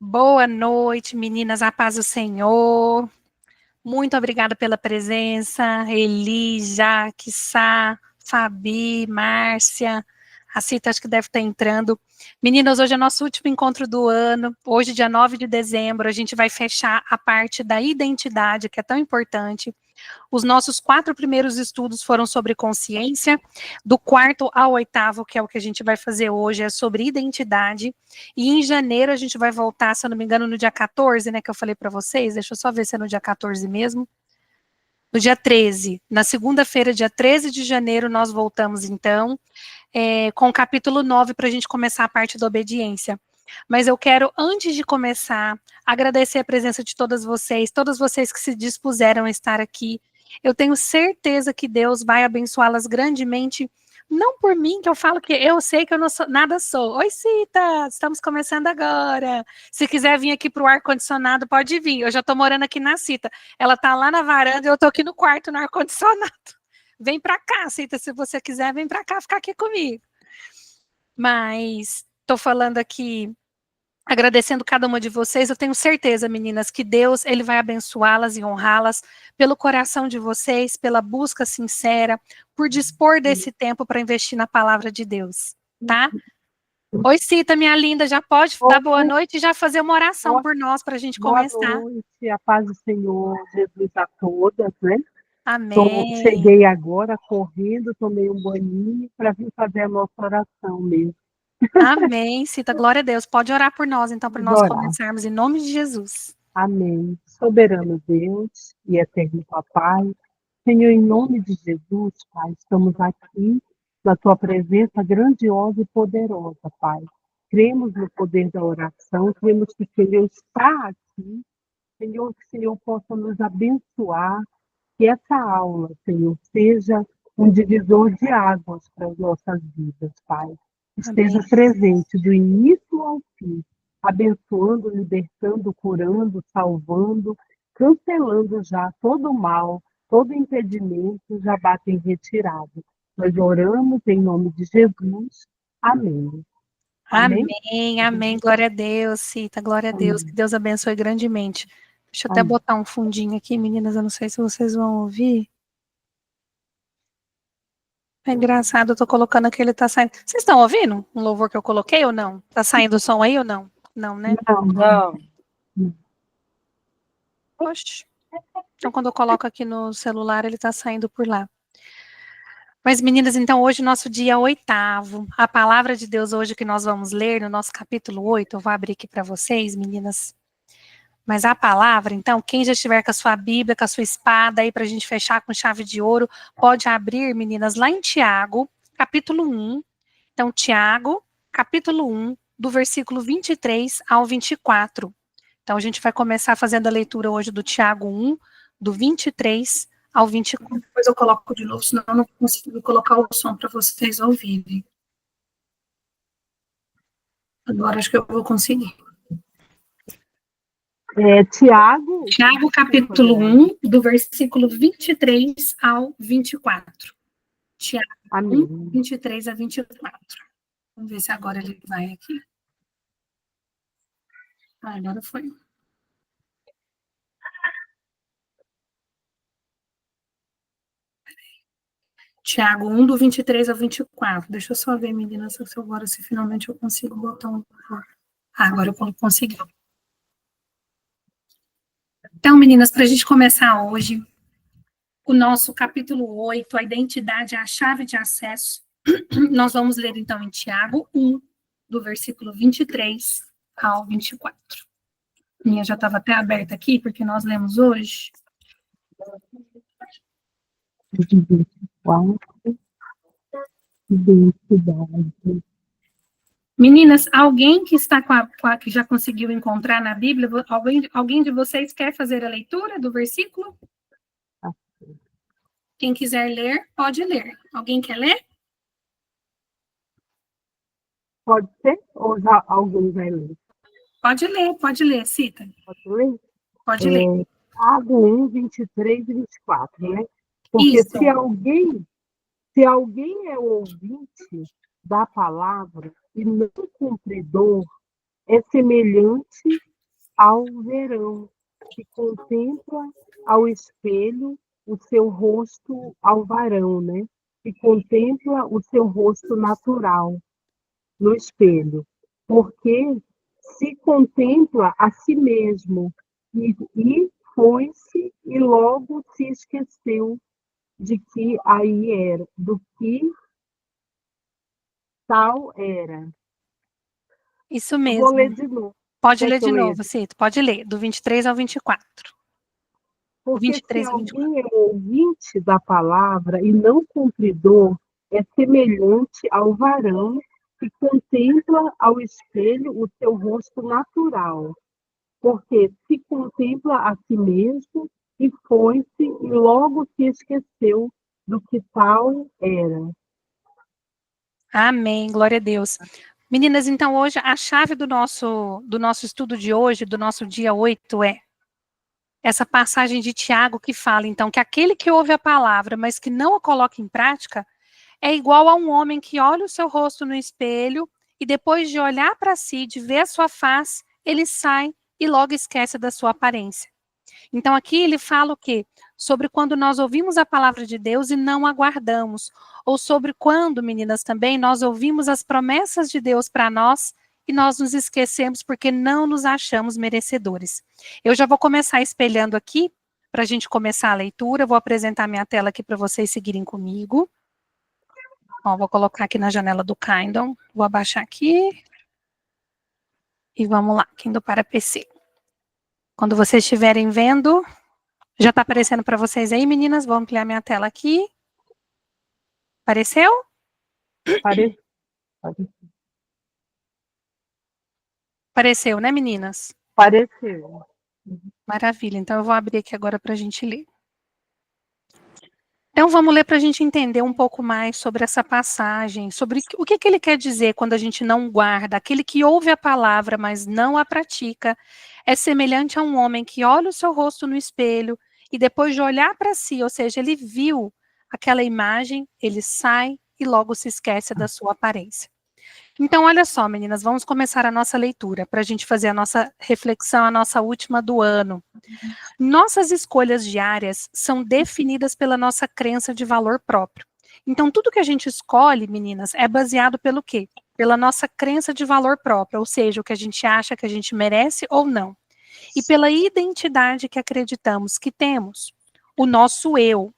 Boa noite, meninas, a paz do Senhor. Muito obrigada pela presença, Eli, Jaque, Sá, Fabi, Márcia, a Cita acho que deve estar entrando. Meninas, hoje é nosso último encontro do ano, hoje dia 9 de dezembro, a gente vai fechar a parte da identidade, que é tão importante. Os nossos 4 primeiros estudos foram sobre consciência, do 4º ao 8º, que é o que a gente vai fazer hoje, é sobre identidade, e em janeiro a gente vai voltar, se eu não me engano, no dia 14, né, que eu falei para vocês, deixa eu só ver se é no dia 14 mesmo, no dia 13, na segunda-feira, dia 13 de janeiro, nós voltamos então, com o capítulo 9, para a gente começar a parte da obediência. Mas eu quero, antes de começar, agradecer a presença de todas vocês que se dispuseram a estar aqui. Eu tenho certeza que Deus vai abençoá-las grandemente, não por mim, que eu falo que eu sei que eu não sou, nada sou. Oi, Cita, estamos começando agora. Se quiser vir aqui para o ar-condicionado, pode vir. Eu já estou morando aqui na Cita. Ela está lá na varanda e eu estou aqui no quarto, no ar-condicionado. Vem para cá, Cita, se você quiser, vem para cá ficar aqui comigo. Mas estou falando aqui, agradecendo cada uma de vocês. Eu tenho certeza, meninas, que Deus ele vai abençoá-las e honrá-las pelo coração de vocês, pela busca sincera, por dispor desse tempo para investir na palavra de Deus, tá? Oi, Cita, minha linda, já pode dar boa noite e já fazer uma oração por nós para a gente Boa começar. noite, a paz do Senhor Jesus a todas, né? Amém. Cheguei agora correndo, tomei um banhinho para vir fazer a nossa oração mesmo. Amém, Cita, glória a Deus. Pode orar por nós, então, para nós Orar. começarmos, em nome de Jesus. Amém. Soberano Deus e eterno Papai, Senhor, em nome de Jesus, Pai, estamos aqui na Tua presença grandiosa e poderosa, Pai. Cremos no poder da oração, cremos que o Senhor está aqui, Senhor, que o Senhor possa nos abençoar, que essa aula, Senhor, seja um divisor de águas para as nossas vidas, Pai. Esteja Amém. presente do início ao fim, abençoando, libertando, curando, salvando, cancelando já todo mal, todo impedimento, já bate em retirada. Nós oramos em nome de Jesus. Amém. Amém? Amém, amém. Glória a Deus, Cita, glória a Deus. Que Amém. Deus abençoe grandemente. Deixa eu até Amém. botar um fundinho aqui, meninas. Eu não sei se vocês vão ouvir. É engraçado, eu tô colocando aqui, ele tá saindo. Vocês estão ouvindo um louvor que eu coloquei ou não? Tá saindo o som aí ou não? Não, né? Não, não. Oxe. Então, quando eu coloco aqui no celular, ele tá saindo por lá. Mas, meninas, então, hoje, nosso dia 8º. A palavra de Deus hoje que nós vamos ler, no nosso capítulo 8, eu vou abrir aqui para vocês, meninas. Mas a palavra, então, quem já estiver com a sua Bíblia, com a sua espada aí para a gente fechar com chave de ouro, pode abrir, meninas, lá em Tiago, capítulo 1. Então, Tiago, capítulo 1, do versículo 23 ao 24. Então, a gente vai começar fazendo a leitura hoje do Tiago 1, do 23 ao 24. Depois eu coloco de novo, senão eu não consigo colocar o som para vocês ouvirem. Agora acho que eu vou conseguir. Tiago. Tiago, capítulo 1, do versículo 23 ao 24. Tiago 1, 23 a 24. Vamos ver se agora ele vai aqui. Agora foi. Tiago 1, do 23 ao 24. Deixa eu só ver, meninas, se finalmente eu consigo botar um. Agora eu consegui. Então, meninas, para a gente começar hoje, o nosso capítulo 8, a identidade é a chave de acesso. Nós vamos ler, então, em Tiago 1, do versículo 23 ao 24. Minha já estava até aberta aqui, porque nós lemos hoje. Meninas, alguém que está que já conseguiu encontrar na Bíblia, alguém de vocês quer fazer a leitura do versículo? Quem quiser ler, pode ler. Alguém quer ler? Pode ser? Ou já alguém vai ler? Pode ler, Cita. Pode ler? Pode ler. Tiago 1, 23 e 24, né? Porque Isso. se alguém é ouvinte da palavra e não cumpridor, é semelhante ao verão, que contempla ao espelho o seu rosto ao varão, né? Que contempla o seu rosto natural no espelho, porque se contempla a si mesmo e foi-se e logo se esqueceu de que aí era, do que tal era. Isso Eu vou ler mesmo. de novo. Pode Quer ler que eu de leia? novo, Cito. Pode ler, do 23 ao 24. O Porque se 23 ao 24. alguém é ouvinte da palavra e não cumpridor, é semelhante ao varão que contempla ao espelho o seu rosto natural, porque se contempla a si mesmo e foi-se e logo se esqueceu do que tal era. Amém, glória a Deus. Meninas, então hoje a chave do nosso estudo de hoje, do nosso dia 8, é essa passagem de Tiago que fala, então, que aquele que ouve a palavra, mas que não a coloca em prática, é igual a um homem que olha o seu rosto no espelho e depois de olhar para si, de ver a sua face, ele sai e logo esquece da sua aparência. Então aqui ele fala o quê? Sobre quando nós ouvimos a palavra de Deus e não aguardamos. Ou sobre quando, meninas, também nós ouvimos as promessas de Deus para nós e nós nos esquecemos porque não nos achamos merecedores. Eu já vou começar espelhando aqui, para a gente começar a leitura. Vou apresentar minha tela aqui para vocês seguirem comigo. Ó, vou colocar aqui na janela do Kindle. Vou abaixar aqui. E vamos lá, Kindle para PC. Quando vocês estiverem vendo, já está aparecendo para vocês aí, meninas? Vou ampliar minha tela aqui. Apareceu? Pare- Apareceu, né, meninas? Pareceu. Maravilha. Então, eu vou abrir aqui agora para a gente ler. Então, vamos ler para a gente entender um pouco mais sobre essa passagem, sobre o que ele quer dizer quando a gente não guarda. Aquele que ouve a palavra, mas não a pratica, é semelhante a um homem que olha o seu rosto no espelho e depois de olhar para si, ou seja, ele viu aquela imagem, ele sai e logo se esquece da sua aparência. Então, olha só, meninas, vamos começar a nossa leitura para a gente fazer a nossa reflexão, a nossa última do ano. Nossas escolhas diárias são definidas pela nossa crença de valor próprio. Então, tudo que a gente escolhe, meninas, é baseado pelo quê? Pela nossa crença de valor próprio, ou seja, o que a gente acha que a gente merece ou não. E pela identidade que acreditamos que temos. O nosso eu.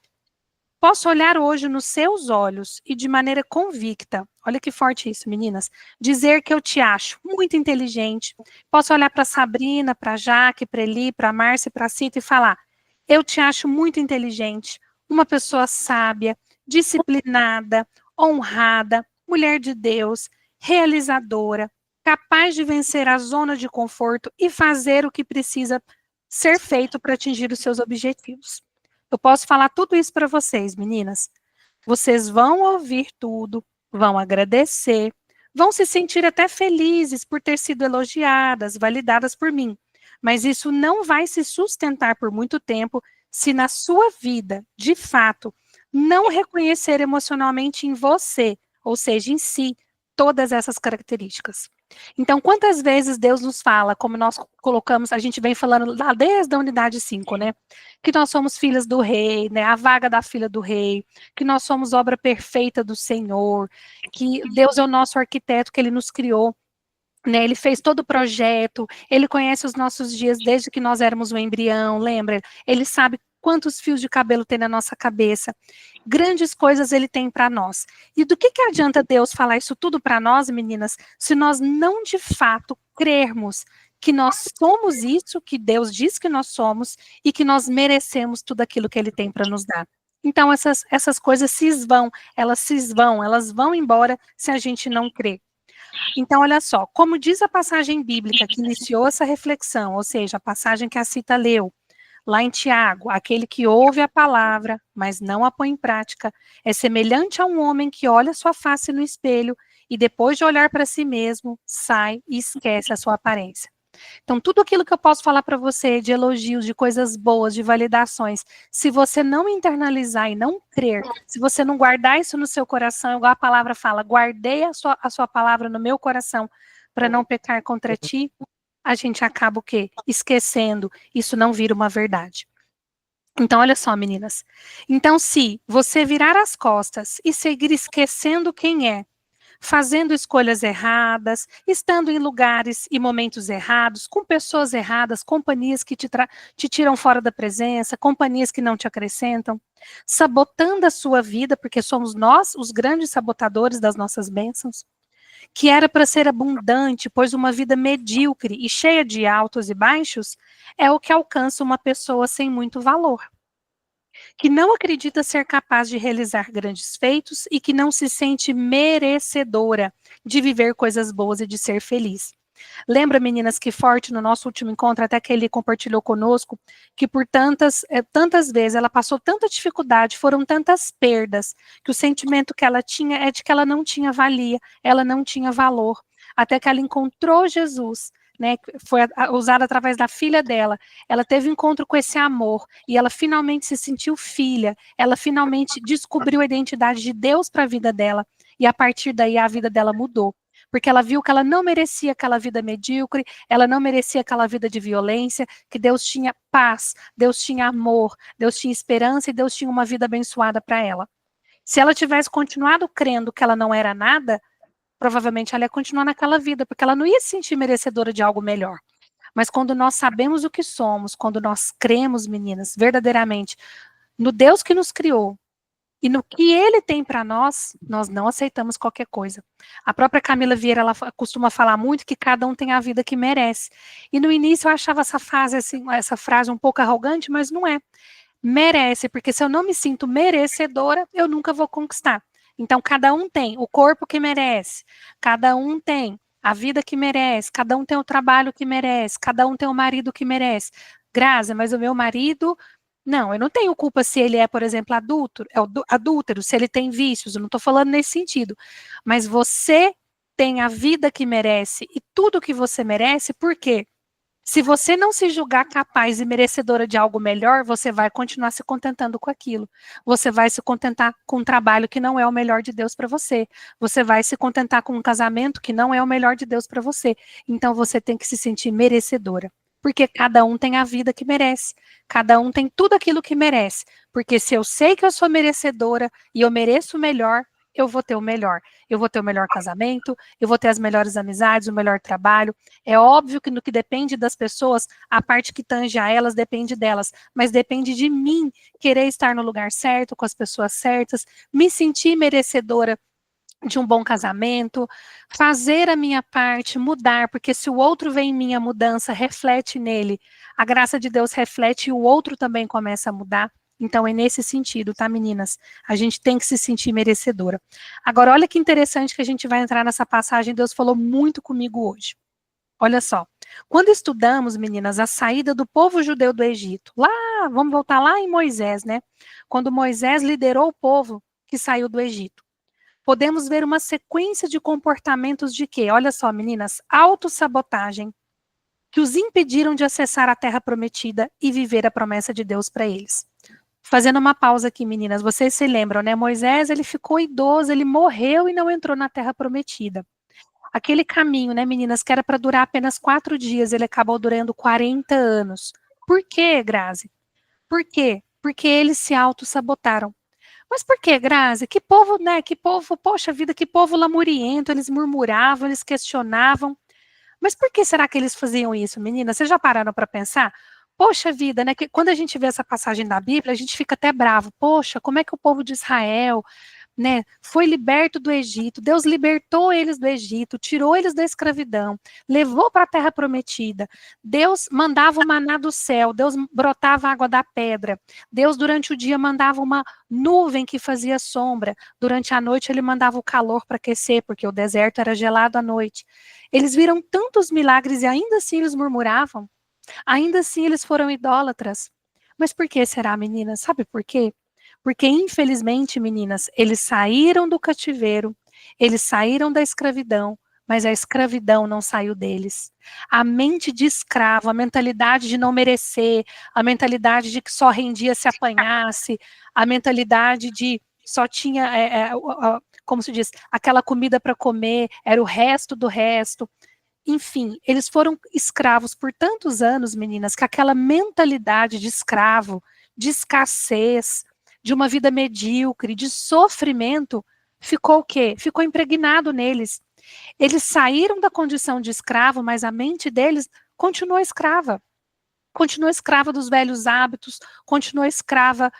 Posso olhar hoje nos seus olhos e de maneira convicta, olha que forte isso, meninas, dizer que eu te acho muito inteligente. Posso olhar para Sabrina, para Jaque, para Eli, para Márcia, para Cita e falar: eu te acho muito inteligente, uma pessoa sábia, disciplinada, honrada, mulher de Deus, realizadora, capaz de vencer a zona de conforto e fazer o que precisa ser feito para atingir os seus objetivos. Eu posso falar tudo isso para vocês, meninas. Vocês vão ouvir tudo, vão agradecer, vão se sentir até felizes por ter sido elogiadas, validadas por mim. Mas isso não vai se sustentar por muito tempo se na sua vida, de fato, não reconhecer emocionalmente em você, ou seja, em si, todas essas características. Então, quantas vezes Deus nos fala, como nós colocamos, a gente vem falando lá desde a unidade 5, né? Que nós somos filhas do rei, né? A vaga da filha do rei, que nós somos obra perfeita do Senhor, que Deus é o nosso arquiteto, que ele nos criou, né? Ele fez todo o projeto, ele conhece os nossos dias desde que nós éramos um embrião, lembra? Ele sabe quantos fios de cabelo tem na nossa cabeça. Grandes coisas ele tem para nós. E do que adianta Deus falar isso tudo para nós, meninas, se nós não de fato crermos que nós somos isso que Deus diz que nós somos e que nós merecemos tudo aquilo que ele tem para nos dar? Então essas coisas elas vão embora se a gente não crer. Então, olha só, como diz a passagem bíblica que iniciou essa reflexão, ou seja, a passagem que a Cita leu, lá em Tiago, aquele que ouve a palavra, mas não a põe em prática, é semelhante a um homem que olha sua face no espelho e depois de olhar para si mesmo, sai e esquece a sua aparência. Então, tudo aquilo que eu posso falar para você de elogios, de coisas boas, de validações, se você não internalizar e não crer, se você não guardar isso no seu coração, igual a palavra fala, guardei a sua palavra no meu coração para não pecar contra ti, a gente acaba o quê? Esquecendo. Isso não vira uma verdade. Então, olha só, meninas. Então, se você virar as costas e seguir esquecendo quem é, fazendo escolhas erradas, estando em lugares e momentos errados, com pessoas erradas, companhias que te tiram fora da presença, companhias que não te acrescentam, sabotando a sua vida, porque somos nós os grandes sabotadores das nossas bênçãos, que era para ser abundante, pois uma vida medíocre e cheia de altos e baixos é o que alcança uma pessoa sem muito valor, que não acredita ser capaz de realizar grandes feitos e que não se sente merecedora de viver coisas boas e de ser feliz. Lembra, meninas, que forte no nosso último encontro, até que ele compartilhou conosco, que por tantas vezes ela passou tanta dificuldade, foram tantas perdas, que o sentimento que ela tinha é de que ela não tinha valia, ela não tinha valor, até que ela encontrou Jesus, né, foi usada através da filha dela, ela teve encontro com esse amor, e ela finalmente se sentiu filha, ela finalmente descobriu a identidade de Deus para a vida dela, e a partir daí a vida dela mudou. Porque ela viu que ela não merecia aquela vida medíocre, ela não merecia aquela vida de violência, que Deus tinha paz, Deus tinha amor, Deus tinha esperança e Deus tinha uma vida abençoada para ela. Se ela tivesse continuado crendo que ela não era nada, provavelmente ela ia continuar naquela vida, porque ela não ia se sentir merecedora de algo melhor. Mas quando nós sabemos o que somos, quando nós cremos, meninas, verdadeiramente, no Deus que nos criou, e no que ele tem para nós, nós não aceitamos qualquer coisa. A própria Camila Vieira, ela costuma falar muito que cada um tem a vida que merece. E no início eu achava essa frase um pouco arrogante, mas não é. Merece, porque se eu não me sinto merecedora, eu nunca vou conquistar. Então cada um tem o corpo que merece, cada um tem a vida que merece, cada um tem o trabalho que merece, cada um tem o marido que merece. Graça, mas o meu marido não, eu não tenho culpa se ele é, por exemplo, adúltero, se ele tem vícios, eu não estou falando nesse sentido. Mas você tem a vida que merece e tudo que você merece, por quê? Se você não se julgar capaz e merecedora de algo melhor, você vai continuar se contentando com aquilo. Você vai se contentar com um trabalho que não é o melhor de Deus para você. Você vai se contentar com um casamento que não é o melhor de Deus para você. Então você tem que se sentir merecedora. Porque cada um tem a vida que merece. Cada um tem tudo aquilo que merece. Porque se eu sei que eu sou merecedora e eu mereço o melhor, eu vou ter o melhor. Eu vou ter o melhor casamento, eu vou ter as melhores amizades, o melhor trabalho. É óbvio que no que depende das pessoas, a parte que tange a elas depende delas, mas depende de mim querer estar no lugar certo, com as pessoas certas, me sentir merecedora de um bom casamento, fazer a minha parte, mudar, porque se o outro vê em mim a mudança, reflete nele, a graça de Deus reflete e o outro também começa a mudar. Então é nesse sentido, tá, meninas? A gente tem que se sentir merecedora. Agora, olha que interessante que a gente vai entrar nessa passagem, Deus falou muito comigo hoje. Olha só, quando estudamos, meninas, a saída do povo judeu do Egito, lá, vamos voltar lá em Moisés, né? Quando Moisés liderou o povo que saiu do Egito, podemos ver uma sequência de comportamentos de quê? Olha só, meninas, autossabotagem, que os impediram de acessar a terra prometida e viver a promessa de Deus para eles. Fazendo uma pausa aqui, meninas, vocês se lembram, né? Moisés, ele ficou idoso, ele morreu e não entrou na terra prometida. Aquele caminho, né, meninas, que era para durar apenas 4 dias, ele acabou durando 40 anos. Por quê, Grazi? Por quê? Porque eles se auto-sabotaram. Mas por que, Grazi? Que povo, né? Que povo, poxa vida, que povo lamuriento, eles murmuravam, eles questionavam. Mas por que será que eles faziam isso, meninas? Vocês já pararam para pensar? Poxa vida, né? Que quando a gente vê essa passagem da Bíblia, a gente fica até bravo. Poxa, como é que o povo de Israel, né, foi liberto do Egito? Deus libertou eles do Egito, tirou eles da escravidão, levou para a terra prometida. Deus mandava o maná do céu, Deus brotava água da pedra. Deus durante o dia mandava uma nuvem que fazia sombra. Durante a noite ele mandava o calor para aquecer, porque o deserto era gelado à noite. Eles viram tantos milagres e ainda assim eles murmuravam. Ainda assim eles foram idólatras. Mas por que será, meninas? Sabe por quê? Porque, infelizmente, meninas, eles saíram do cativeiro, eles saíram da escravidão, mas a escravidão não saiu deles. A mente de escravo, a mentalidade de não merecer, a mentalidade de que só rendia se apanhasse, a mentalidade de só tinha, como se diz, aquela comida para comer, era o resto do resto. enfim, eles foram escravos por tantos anos, meninas, que aquela mentalidade de escravo, de escassez, de uma vida medíocre, de sofrimento, ficou o quê? Ficou impregnado neles. Eles saíram da condição de escravo, mas a mente deles continuou escrava dos velhos hábitos, continuou escrava,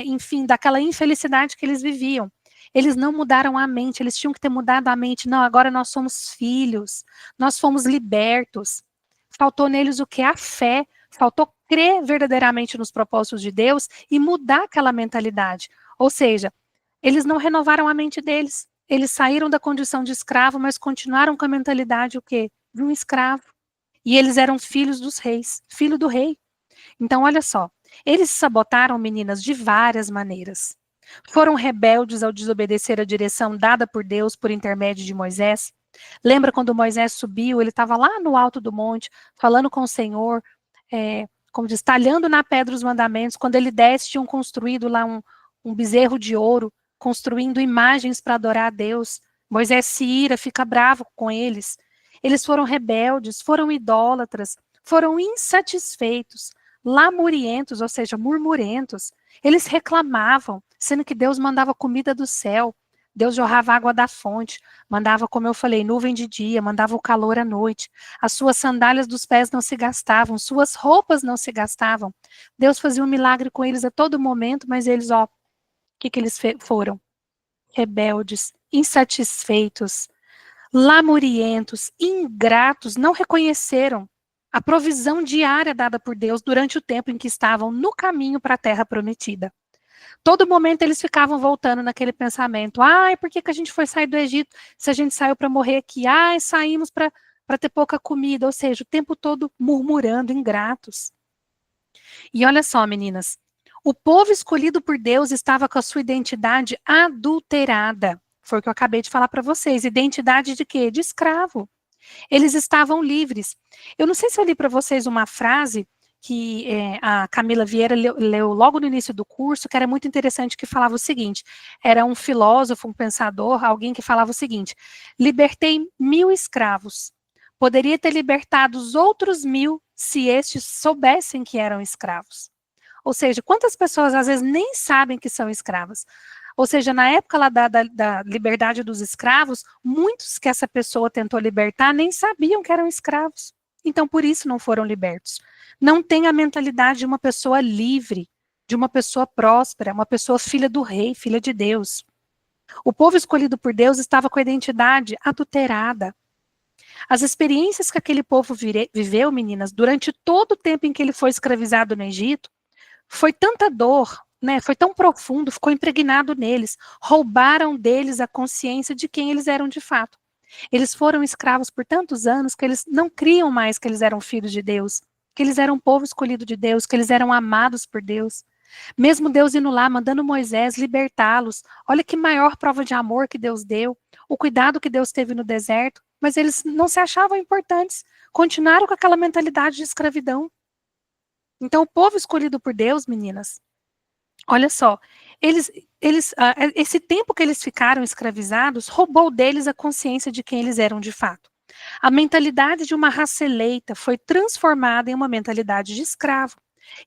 enfim, daquela infelicidade que eles viviam. Eles não mudaram a mente, eles tinham que ter mudado a mente. Não, agora nós somos filhos, nós fomos libertos. Faltou neles o que? A fé. Faltou crer verdadeiramente nos propósitos de Deus e mudar aquela mentalidade. Ou seja, eles não renovaram a mente deles. Eles saíram da condição de escravo, mas continuaram com a mentalidade o quê? De um escravo. E eles eram filhos dos reis, filho do rei. Então, olha só, eles sabotaram meninas de várias maneiras. Foram rebeldes ao desobedecer a direção dada por Deus por intermédio de Moisés. Lembra quando Moisés subiu, ele estava lá no alto do monte, falando com o Senhor, como diz, talhando na pedra os mandamentos. Quando ele desce, tinham construído lá um bezerro de ouro, construindo imagens para adorar a Deus. Moisés se ira, fica bravo com eles. Eles foram rebeldes, foram idólatras, foram insatisfeitos, lamurientos, ou seja, murmurentos. Eles reclamavam, sendo que Deus mandava comida do céu, Deus jorrava água da fonte, mandava, como eu falei, nuvem de dia, mandava o calor à noite. As suas sandálias dos pés não se gastavam, suas roupas não se gastavam. Deus fazia um milagre com eles a todo momento, mas eles, o que eles foram? Rebeldes, insatisfeitos, lamurientos, ingratos, não reconheceram a provisão diária dada por Deus durante o tempo em que estavam no caminho para a terra prometida. Todo momento eles ficavam voltando naquele pensamento: ai, por que a gente foi sair do Egito se a gente saiu para morrer aqui? Ai, saímos para ter pouca comida. Ou seja, o tempo todo murmurando, ingratos. E olha só, meninas, o povo escolhido por Deus estava com a sua identidade adulterada. Foi o que eu acabei de falar para vocês. Identidade de quê? De escravo. Eles estavam livres. Eu não sei se eu li para vocês uma frase que a Camila Vieira leu logo no início do curso, que era muito interessante, que falava o seguinte: era um filósofo, um pensador, alguém que falava o seguinte: libertei 1000 escravos. Poderia ter libertado os outros 1000 se estes soubessem que eram escravos. Ou seja, quantas pessoas às vezes nem sabem que são escravas? Ou seja, na época lá da liberdade dos escravos, muitos que essa pessoa tentou libertar nem sabiam que eram escravos. Então, por isso não foram libertos. Não tem a mentalidade de uma pessoa livre, de uma pessoa próspera, uma pessoa filha do rei, filha de Deus. O povo escolhido por Deus estava com a identidade adulterada. As experiências que aquele povo viveu, meninas, durante todo o tempo em que ele foi escravizado no Egito, foi tanta dor, né, foi tão profundo, ficou impregnado neles, roubaram deles a consciência de quem eles eram de fato. Eles foram escravos por tantos anos que eles não criam mais que eles eram filhos de Deus, que eles eram um povo escolhido de Deus, que eles eram amados por Deus. Mesmo Deus indo lá, mandando Moisés libertá-los, olha que maior prova de amor que Deus deu, o cuidado que Deus teve no deserto, mas eles não se achavam importantes, continuaram com aquela mentalidade de escravidão. Então, o povo escolhido por Deus, meninas, olha só, esse tempo que eles ficaram escravizados roubou deles a consciência de quem eles eram de fato. A mentalidade de uma raça eleita foi transformada em uma mentalidade de escravo.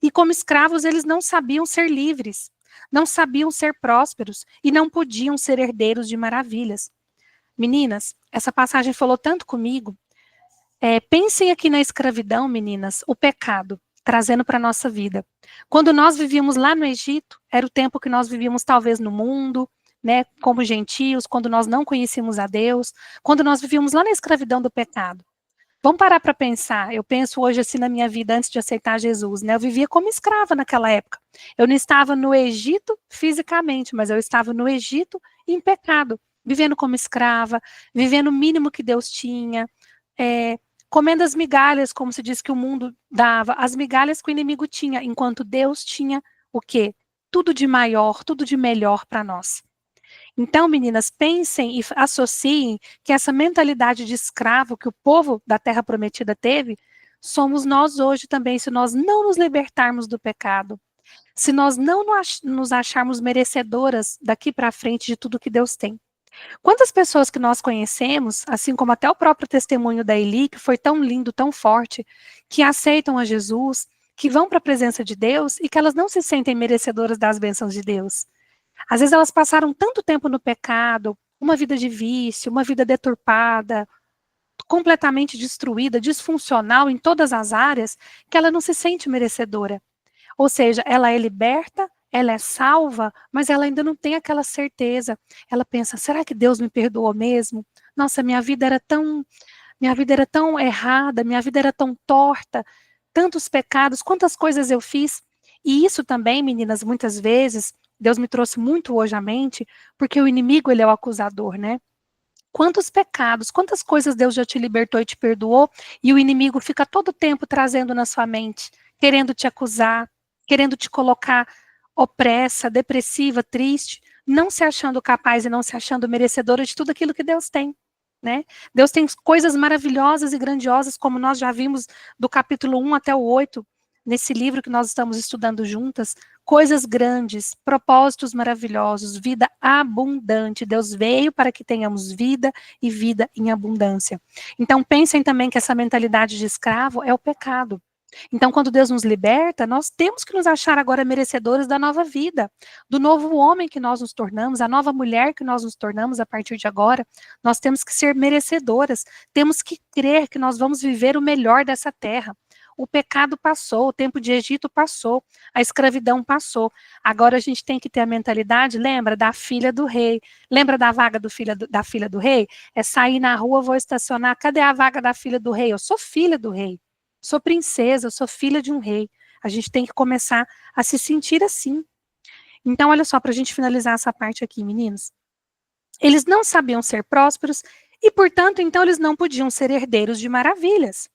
E como escravos, eles não sabiam ser livres, não sabiam ser prósperos e não podiam ser herdeiros de maravilhas. Meninas, essa passagem falou tanto comigo. Pensem aqui na escravidão, meninas, o pecado, trazendo para a nossa vida. Quando nós vivíamos lá no Egito, era o tempo que nós vivíamos talvez no mundo, né, como gentios, quando nós não conhecíamos a Deus, quando nós vivíamos lá na escravidão do pecado. Vamos parar para pensar. Eu penso hoje assim na minha vida antes de aceitar Jesus, né? Eu vivia como escrava naquela época. Eu não estava no Egito fisicamente, mas eu estava no Egito em pecado, vivendo como escrava, vivendo o mínimo que Deus tinha, comendo as migalhas, como se diz que o mundo dava, as migalhas que o inimigo tinha, enquanto Deus tinha o quê? Tudo de maior, tudo de melhor para nós. Então, meninas, pensem e associem que essa mentalidade de escravo que o povo da Terra Prometida teve, somos nós hoje também, se nós não nos libertarmos do pecado, se nós não nos acharmos merecedoras daqui para frente de tudo que Deus tem. Quantas pessoas que nós conhecemos, assim como até o próprio testemunho da Eli, que foi tão lindo, tão forte, que aceitam a Jesus, que vão para a presença de Deus e que elas não se sentem merecedoras das bênçãos de Deus. Às vezes elas passaram tanto tempo no pecado, uma vida de vício, uma vida deturpada, completamente destruída, disfuncional em todas as áreas, que ela não se sente merecedora. Ou seja, ela é liberta, ela é salva, mas ela ainda não tem aquela certeza. Ela pensa: será que Deus me perdoou mesmo? Nossa, minha vida era tão errada, minha vida era tão torta, tantos pecados, quantas coisas eu fiz. E isso também, meninas, muitas vezes, Deus me trouxe muito hoje à mente, porque o inimigo, ele é o acusador, né? Quantos pecados, quantas coisas Deus já te libertou e te perdoou, e o inimigo fica todo o tempo trazendo na sua mente, querendo te acusar, querendo te colocar opressa, depressiva, triste, não se achando capaz e não se achando merecedora de tudo aquilo que Deus tem, né? Deus tem coisas maravilhosas e grandiosas, como nós já vimos do capítulo 1 até o 8, nesse livro que nós estamos estudando juntas, coisas grandes, propósitos maravilhosos, vida abundante. Deus veio para que tenhamos vida e vida em abundância. Então, pensem também que essa mentalidade de escravo é o pecado. Então, quando Deus nos liberta, nós temos que nos achar agora merecedores da nova vida, do novo homem que nós nos tornamos, a nova mulher que nós nos tornamos a partir de agora. Nós temos que ser merecedoras, temos que crer que nós vamos viver o melhor dessa terra. O pecado passou, o tempo de Egito passou, a escravidão passou. Agora a gente tem que ter a mentalidade, lembra, da filha do rei. Lembra da vaga da filha do rei? É sair na rua, vou estacionar. Cadê a vaga da filha do rei? Eu sou filha do rei. Sou princesa, eu sou filha de um rei. A gente tem que começar a se sentir assim. Então, olha só, para a gente finalizar essa parte aqui, meninos. Eles não sabiam ser prósperos e, portanto, então eles não podiam ser herdeiros de maravilhas.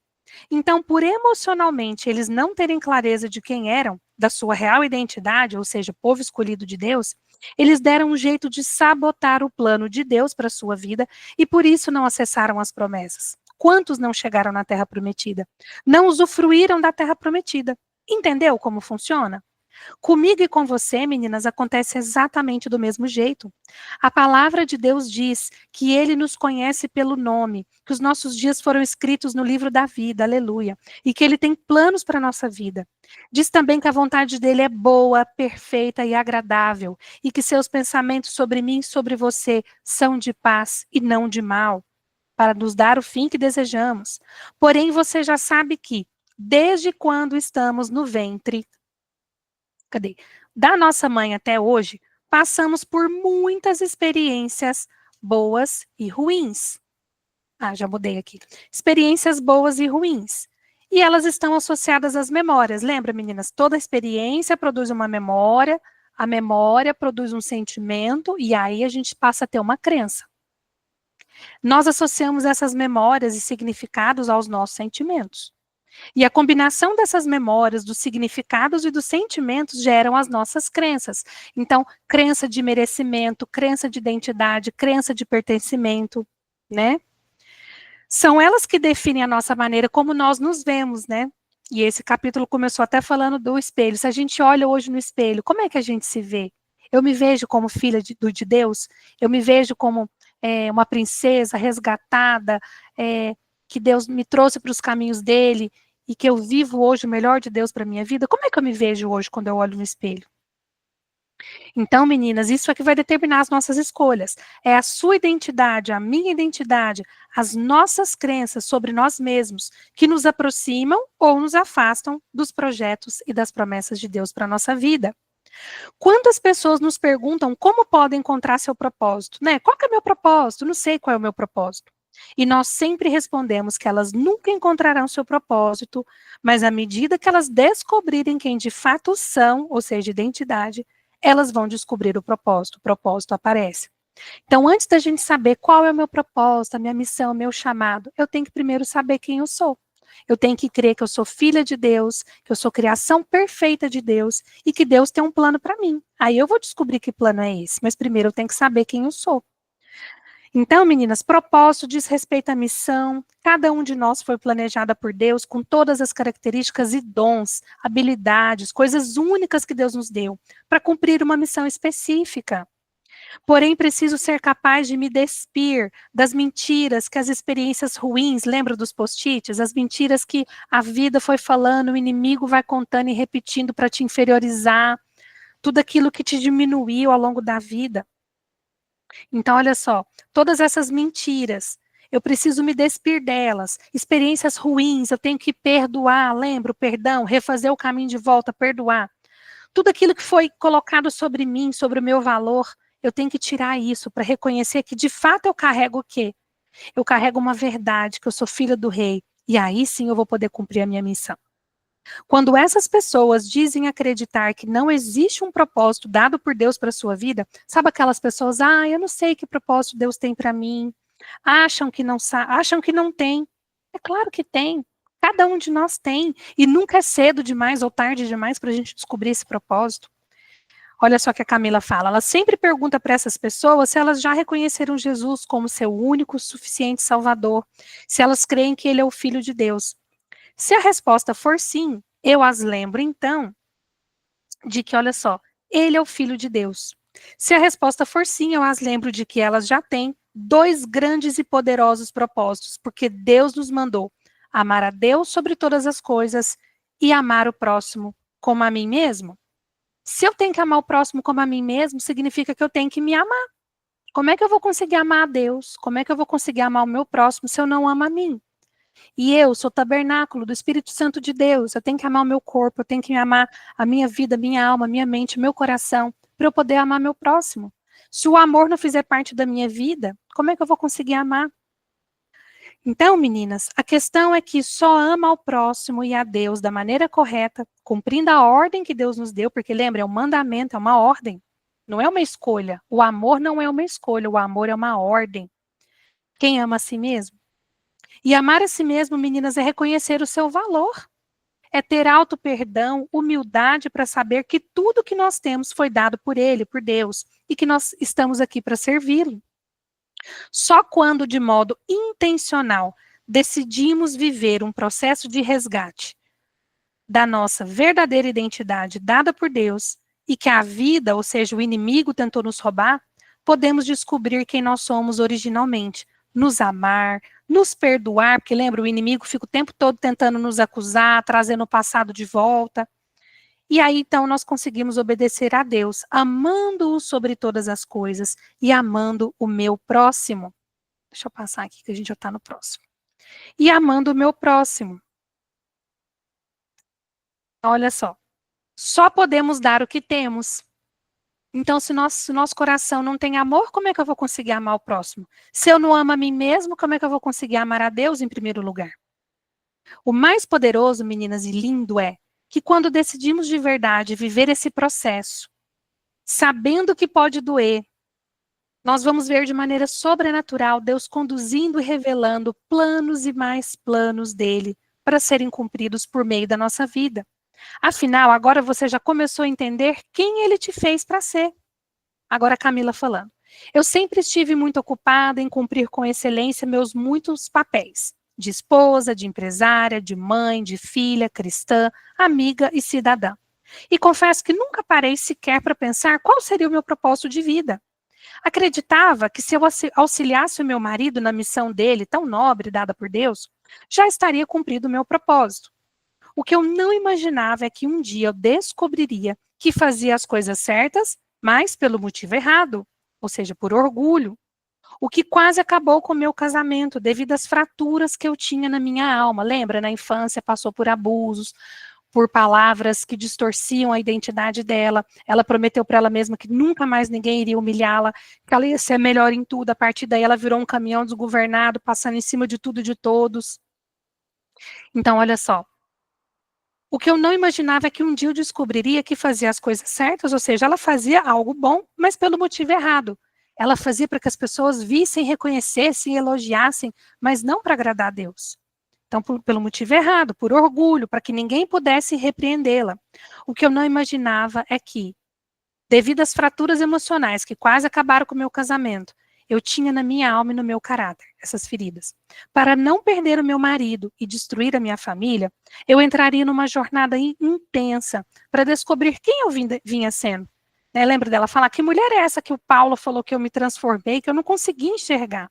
Então, por emocionalmente eles não terem clareza de quem eram, da sua real identidade, ou seja, povo escolhido de Deus, eles deram um jeito de sabotar o plano de Deus para a sua vida e por isso não acessaram as promessas. Quantos não chegaram na Terra Prometida? Não usufruíram da Terra Prometida. Entendeu como funciona? Comigo e com você, meninas, acontece exatamente do mesmo jeito. A palavra de Deus diz que ele nos conhece pelo nome, que os nossos dias foram escritos no livro da vida, aleluia, e que ele tem planos para a nossa vida. Diz também que a vontade dele é boa, perfeita e agradável, e que seus pensamentos sobre mim e sobre você são de paz e não de mal, para nos dar o fim que desejamos. Porém, você já sabe que, desde quando estamos no ventre, da nossa mãe até hoje, passamos por muitas experiências boas e ruins. Ah, já mudei aqui. Experiências boas e ruins. E elas estão associadas às memórias. Lembra, meninas? Toda experiência produz uma memória, a memória produz um sentimento, e aí a gente passa a ter uma crença. Nós associamos essas memórias e significados aos nossos sentimentos. E a combinação dessas memórias, dos significados e dos sentimentos geram as nossas crenças. Então, crença de merecimento, crença de identidade, crença de pertencimento, né? São elas que definem a nossa maneira como nós nos vemos, né? E esse capítulo começou até falando do espelho. Se a gente olha hoje no espelho, como é que a gente se vê? Eu me vejo como filha de Deus? Eu me vejo como uma princesa resgatada, que Deus me trouxe para os caminhos dele e que eu vivo hoje o melhor de Deus para a minha vida? Como é que eu me vejo hoje quando eu olho no espelho? Então, meninas, isso é que vai determinar as nossas escolhas. É a sua identidade, a minha identidade, as nossas crenças sobre nós mesmos que nos aproximam ou nos afastam dos projetos e das promessas de Deus para a nossa vida. Quantas pessoas nos perguntam como podem encontrar seu propósito, né? Qual que é o meu propósito? Não sei qual é o meu propósito. E nós sempre respondemos que elas nunca encontrarão seu propósito, mas à medida que elas descobrirem quem de fato são, ou seja, identidade, elas vão descobrir o propósito aparece. Então, antes da gente saber qual é o meu propósito, a minha missão, o meu chamado, eu tenho que primeiro saber quem eu sou. Eu tenho que crer que eu sou filha de Deus, que eu sou criação perfeita de Deus e que Deus tem um plano para mim. Aí eu vou descobrir que plano é esse, mas primeiro eu tenho que saber quem eu sou. Então, meninas, propósito diz respeito à missão. Cada um de nós foi planejada por Deus com todas as características e dons, habilidades, coisas únicas que Deus nos deu para cumprir uma missão específica. Porém, preciso ser capaz de me despir das mentiras que as experiências ruins, lembra dos post-its? As mentiras que a vida foi falando, o inimigo vai contando e repetindo para te inferiorizar, tudo aquilo que te diminuiu ao longo da vida. Então, olha só, todas essas mentiras, eu preciso me despir delas. Experiências ruins, eu tenho que perdoar, lembra o perdão, refazer o caminho de volta, perdoar. Tudo aquilo que foi colocado sobre mim, sobre o meu valor, eu tenho que tirar isso para reconhecer que de fato eu carrego o quê? Eu carrego uma verdade, que eu sou filha do rei. E aí sim eu vou poder cumprir a minha missão. Quando essas pessoas dizem acreditar que não existe um propósito dado por Deus para a sua vida, sabe aquelas pessoas, eu não sei que propósito Deus tem para mim, acham que não tem. É claro que tem. Cada um de nós tem. E nunca é cedo demais ou tarde demais para a gente descobrir esse propósito. Olha só o que a Camila fala. Ela sempre pergunta para essas pessoas se elas já reconheceram Jesus como seu único, suficiente Salvador, se elas creem que ele é o Filho de Deus. Se a resposta for sim, eu as lembro então de que, olha só, ele é o Filho de Deus. Se a resposta for sim, eu as lembro de que elas já têm dois grandes e poderosos propósitos, porque Deus nos mandou amar a Deus sobre todas as coisas e amar o próximo como a mim mesmo. Se eu tenho que amar o próximo como a mim mesmo, significa que eu tenho que me amar. Como é que eu vou conseguir amar a Deus? Como é que eu vou conseguir amar o meu próximo se eu não amo a mim? E eu sou tabernáculo do Espírito Santo de Deus. Eu tenho que amar o meu corpo, eu tenho que amar a minha vida, a minha alma, a minha mente, o meu coração, para eu poder amar meu próximo. Se o amor não fizer parte da minha vida, como é que eu vou conseguir amar? Então, meninas, a questão é que só ama ao próximo e a Deus da maneira correta, cumprindo a ordem que Deus nos deu, porque lembra, é um mandamento, é uma ordem, não é uma escolha. O amor não é uma escolha, o amor é uma ordem. Quem ama a si mesmo? E amar a si mesmo, meninas, é reconhecer o seu valor. É ter auto-perdão, humildade para saber que tudo que nós temos foi dado por Ele, por Deus, e que nós estamos aqui para servi-lo. Só quando, de modo intencional, decidimos viver um processo de resgate da nossa verdadeira identidade dada por Deus e que a vida, ou seja, o inimigo tentou nos roubar, podemos descobrir quem nós somos originalmente, nos amar, nos perdoar, porque lembra, o inimigo fica o tempo todo tentando nos acusar, trazendo o passado de volta. E aí, então, nós conseguimos obedecer a Deus, amando-o sobre todas as coisas e amando o meu próximo. Deixa eu passar aqui que a gente já está no próximo. E amando o meu próximo. Olha só podemos dar o que temos. Então, se nosso coração não tem amor, como é que eu vou conseguir amar o próximo? Se eu não amo a mim mesmo, como é que eu vou conseguir amar a Deus em primeiro lugar? O mais poderoso, meninas, e lindo é que quando decidimos de verdade viver esse processo, sabendo que pode doer, nós vamos ver de maneira sobrenatural Deus conduzindo e revelando planos e mais planos dele para serem cumpridos por meio da nossa vida. Afinal, agora você já começou a entender quem ele te fez para ser. Agora a Camila falando. Eu sempre estive muito ocupada em cumprir com excelência meus muitos papéis. De esposa, de empresária, de mãe, de filha, cristã, amiga e cidadã. E confesso que nunca parei sequer para pensar qual seria o meu propósito de vida. Acreditava que se eu auxiliasse o meu marido na missão dele, tão nobre, dada por Deus, já estaria cumprido o meu propósito. O que eu não imaginava é que um dia eu descobriria que fazia as coisas certas, mas pelo motivo errado, ou seja, por orgulho. O que quase acabou com o meu casamento, devido às fraturas que eu tinha na minha alma. Lembra, na infância passou por abusos, por palavras que distorciam a identidade dela. Ela prometeu para ela mesma que nunca mais ninguém iria humilhá-la, que ela ia ser melhor em tudo. A partir daí ela virou um caminhão desgovernado, passando em cima de tudo e de todos. Então, olha só. O que eu não imaginava é que um dia eu descobriria que fazia as coisas certas, ou seja, ela fazia algo bom, mas pelo motivo errado. Ela fazia para que as pessoas vissem, reconhecessem, elogiassem, mas não para agradar a Deus. Então, pelo motivo errado, por orgulho, para que ninguém pudesse repreendê-la. O que eu não imaginava é que, devido às fraturas emocionais que quase acabaram com o meu casamento, eu tinha na minha alma e no meu caráter essas feridas. Para não perder o meu marido e destruir a minha família, eu entraria numa jornada intensa para descobrir quem eu vinha sendo. né? Lembra dela falar, que mulher é essa que o Paulo falou que eu me transformei, que eu não consegui enxergar?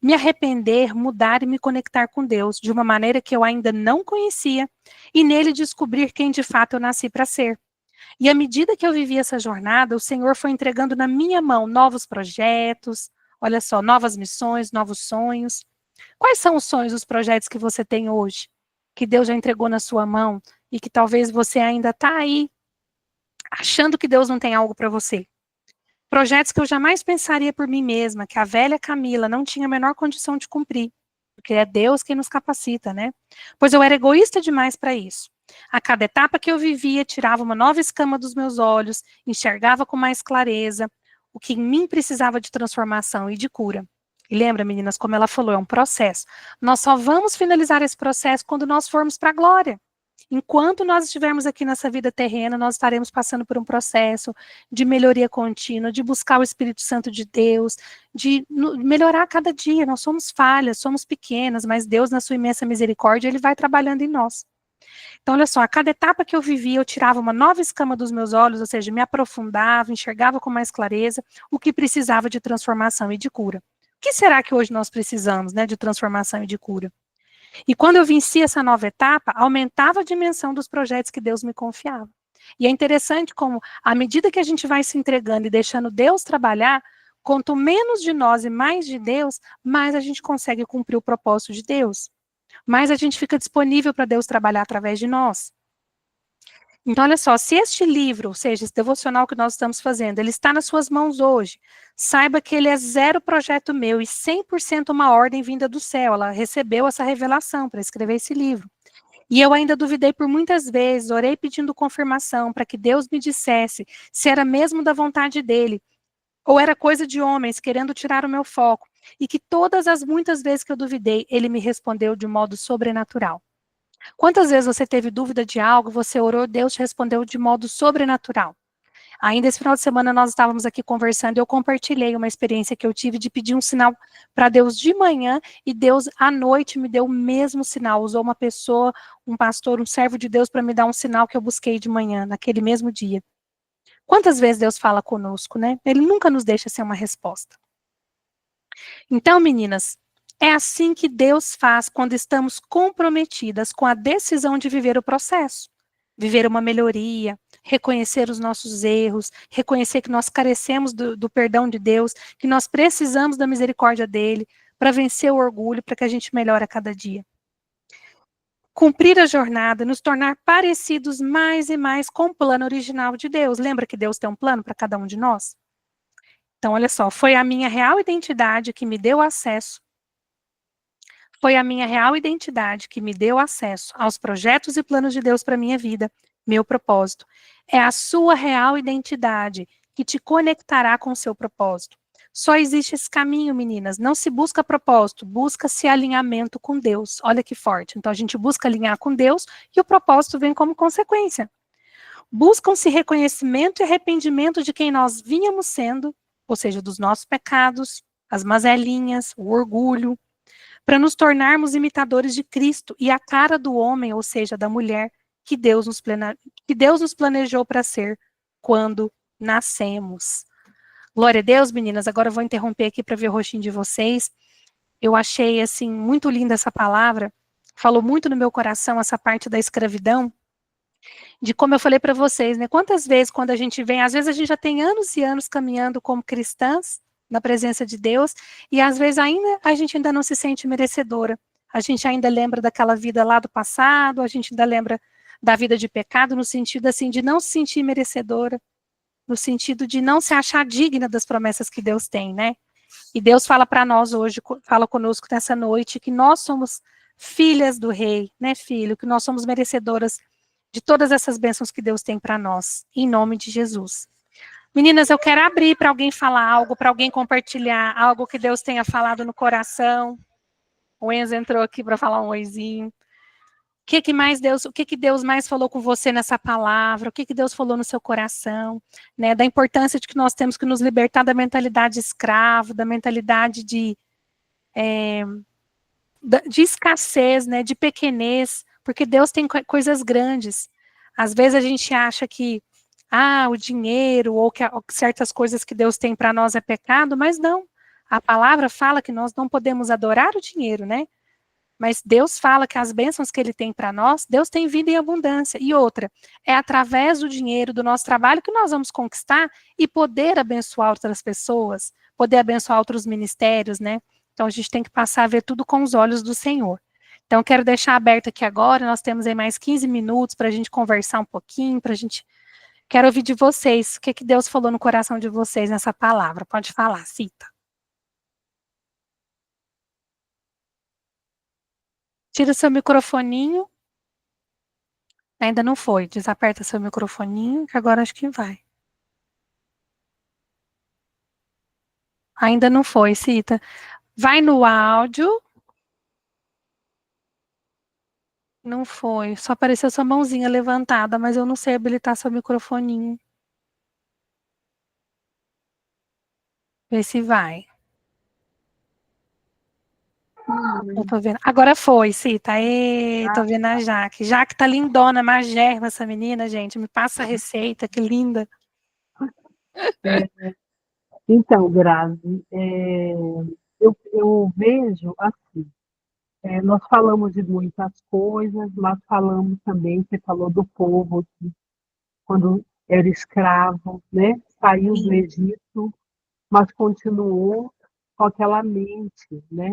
Me arrepender, mudar e me conectar com Deus de uma maneira que eu ainda não conhecia e nele descobrir quem de fato eu nasci para ser. E à medida que eu vivi essa jornada, o Senhor foi entregando na minha mão novos projetos, olha só, novas missões, novos sonhos. Quais são os sonhos, os projetos que você tem hoje? Que Deus já entregou na sua mão e que talvez você ainda está aí achando que Deus não tem algo para você? Projetos que eu jamais pensaria por mim mesma, que a velha Camila não tinha a menor condição de cumprir, porque é Deus quem nos capacita, né? Pois eu era egoísta demais para isso. A cada etapa que eu vivia, tirava uma nova escama dos meus olhos, enxergava com mais clareza o que em mim precisava de transformação e de cura. E lembra, meninas, como ela falou, é um processo. Nós só vamos finalizar esse processo quando nós formos para a glória. Enquanto nós estivermos aqui nessa vida terrena, nós estaremos passando por um processo de melhoria contínua, de buscar o Espírito Santo de Deus, de melhorar cada dia. Nós somos falhas, somos pequenas, mas Deus, na sua imensa misericórdia, Ele vai trabalhando em nós. Então, olha só, a cada etapa que eu vivia, eu tirava uma nova escama dos meus olhos, ou seja, me aprofundava, enxergava com mais clareza o que precisava de transformação e de cura. O que será que hoje nós precisamos, né, de transformação e de cura? E quando eu venci essa nova etapa, aumentava a dimensão dos projetos que Deus me confiava. E é interessante como, à medida que a gente vai se entregando e deixando Deus trabalhar, quanto menos de nós e mais de Deus, mais a gente consegue cumprir o propósito de Deus. Mais a gente fica disponível para Deus trabalhar através de nós. Então, olha só, se este livro, ou seja, esse devocional que nós estamos fazendo, ele está nas suas mãos hoje, saiba que ele é 0 projeto meu e 100% uma ordem vinda do céu. Ela recebeu essa revelação para escrever esse livro. E eu ainda duvidei por muitas vezes, orei pedindo confirmação para que Deus me dissesse se era mesmo da vontade dele, ou era coisa de homens querendo tirar o meu foco. E que todas as muitas vezes que eu duvidei, ele me respondeu de modo sobrenatural. Quantas vezes você teve dúvida de algo, você orou, Deus te respondeu de modo sobrenatural? Ainda esse final de semana nós estávamos aqui conversando e eu compartilhei uma experiência que eu tive de pedir um sinal para Deus de manhã e Deus à noite me deu o mesmo sinal. Usou uma pessoa, um pastor, um servo de Deus para me dar um sinal que eu busquei de manhã, naquele mesmo dia. Quantas vezes Deus fala conosco, né? Ele nunca nos deixa sem uma resposta. Então, meninas, é assim que Deus faz quando estamos comprometidas com a decisão de viver o processo. Viver uma melhoria, reconhecer os nossos erros, reconhecer que nós carecemos do perdão de Deus, que nós precisamos da misericórdia dele para vencer o orgulho, para que a gente melhore a cada dia. Cumprir a jornada, nos tornar parecidos mais e mais com o plano original de Deus. Lembra que Deus tem um plano para cada um de nós? Então, olha só, foi a minha real identidade que me deu acesso. Foi a minha real identidade que me deu acesso aos projetos e planos de Deus para a minha vida, meu propósito. É a sua real identidade que te conectará com o seu propósito. Só existe esse caminho, meninas. Não se busca propósito, busca-se alinhamento com Deus. Olha que forte. Então, a gente busca alinhar com Deus e o propósito vem como consequência. Buscam-se reconhecimento e arrependimento de quem nós vínhamos sendo, ou seja, dos nossos pecados, as mazelinhas, o orgulho, para nos tornarmos imitadores de Cristo e a cara do homem, ou seja, da mulher, que Deus nos planejou para ser quando nascemos. Glória a Deus, meninas. Agora eu vou interromper aqui para ver o rostinho de vocês. Eu achei, assim, muito linda essa palavra. Falou muito no meu coração essa parte da escravidão, de como eu falei para vocês, né? Quantas vezes, quando a gente vem, às vezes a gente já tem anos e anos caminhando como cristãs, na presença de Deus, e às vezes a gente ainda não se sente merecedora. A gente ainda lembra daquela vida lá do passado, a gente ainda lembra da vida de pecado, no sentido assim, de não se sentir merecedora, no sentido de não se achar digna das promessas que Deus tem, né? E Deus fala para nós hoje, fala conosco nessa noite, que nós somos filhas do Rei, né, filho? Que nós somos merecedoras de todas essas bênçãos que Deus tem para nós, em nome de Jesus. Meninas, eu quero abrir para alguém falar algo, para alguém compartilhar algo que Deus tenha falado no coração. O Enzo entrou aqui para falar um oizinho. O que Deus mais falou com você nessa palavra? O que Deus falou no seu coração? Né, da importância de que nós temos que nos libertar da mentalidade escravo, da mentalidade de escassez, né, de pequenez, porque Deus tem coisas grandes. Às vezes a gente acha que o dinheiro ou que certas coisas que Deus tem para nós é pecado, mas não. A palavra fala que nós não podemos adorar o dinheiro, né? Mas Deus fala que as bênçãos que Ele tem para nós, Deus tem vida em abundância. E outra, é através do dinheiro, do nosso trabalho, que nós vamos conquistar e poder abençoar outras pessoas, poder abençoar outros ministérios, né? Então a gente tem que passar a ver tudo com os olhos do Senhor. Então quero deixar aberto aqui agora, nós temos aí mais 15 minutos para a gente conversar um pouquinho, para a gente... Quero ouvir de vocês, o que, que Deus falou no coração de vocês nessa palavra. Pode falar, cita. Tira seu microfoninho. Ainda não foi. Desaperta seu microfoninho, que agora acho que vai. Ainda não foi, Cita. Vai no áudio. Não foi. Só apareceu sua mãozinha levantada, mas eu não sei habilitar seu microfoninho. Vê se vai. Não tô vendo. Agora foi, Cita. Ê, tô vendo a Jaque. Jaque tá lindona, magérrima essa menina, gente. Me passa a receita, que linda. Então, Grazi, eu vejo assim, nós falamos de muitas coisas, mas falamos também, você falou do povo, que quando era escravo, né? Saiu do Sim, Egito, mas continuou com aquela mente, né?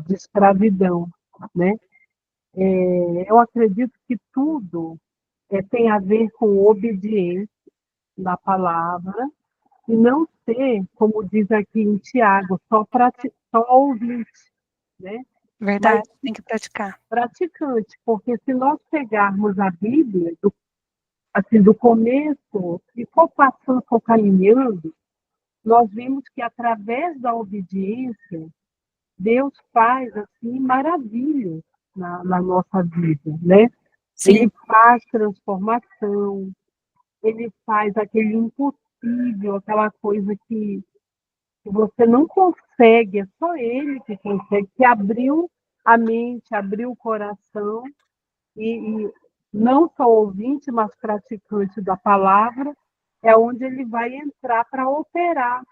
De escravidão, né? Eu acredito que tudo tem a ver com obediência na palavra e não ser, como diz aqui em Tiago, só ouvinte, né? Mas verdade. Tem que praticar. praticante, porque se nós pegarmos a Bíblia, assim, do começo, e for passando, for caminhando, nós vimos que através da obediência, Deus faz assim maravilhas na nossa vida, né? Sim, Ele faz transformação, ele faz aquele impossível, aquela coisa que você não consegue, é só ele que consegue, que abriu a mente, abriu o coração e não só ouvinte, mas praticante da palavra, é onde ele vai entrar para operar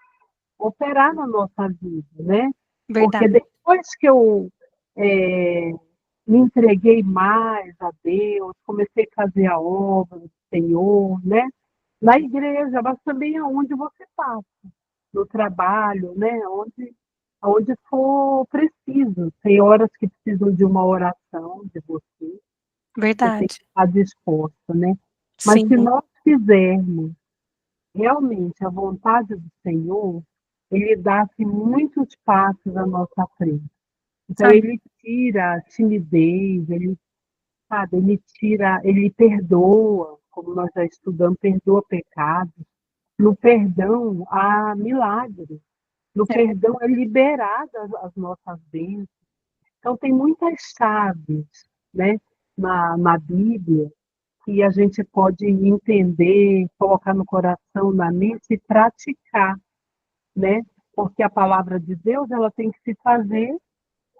na nossa vida, né? Porque verdade. depois que eu é, me entreguei mais a Deus, comecei a fazer a obra do Senhor, né? Na igreja, mas também aonde você passa, no trabalho, né? Onde for preciso. Tem horas que precisam de uma oração de você tem Verdade. que estar disposto, né? Mas se Sim, nós fizermos realmente a vontade do Senhor, Ele dá assim, muitos passos à nossa frente. Então, sabe? Ele tira a timidez, Ele tira, Ele perdoa, como nós já estudamos, perdoa pecados. No perdão há milagres. No É, perdão é liberada as nossas bênçãos. Então, tem muitas chaves, né, na Bíblia que a gente pode entender, colocar no coração, na mente e praticar, né? Porque a palavra de Deus ela tem que se fazer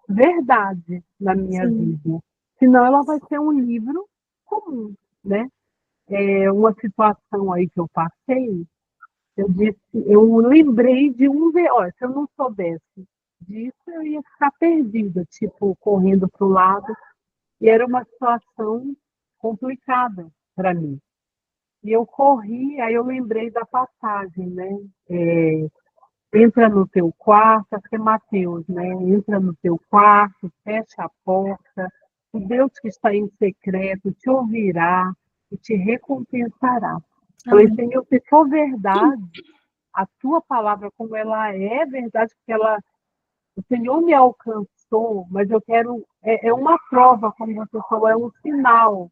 verdade na minha sim, vida. Senão ela vai ser um livro comum, né? Uma situação aí que eu passei, eu lembrei de olha, se eu não soubesse disso, eu ia ficar perdida, tipo, correndo para o lado, e era uma situação complicada para mim. E eu corri, aí eu lembrei da passagem, né? É, entra no teu quarto, acho que é Mateus, né? Entra no teu quarto, fecha a porta, o Deus que está em secreto te ouvirá e te recompensará. Falei, amém. Senhor, se for verdade, a tua palavra, como ela é verdade, porque o Senhor me alcançou, mas eu quero, é uma prova, como você falou, é um sinal.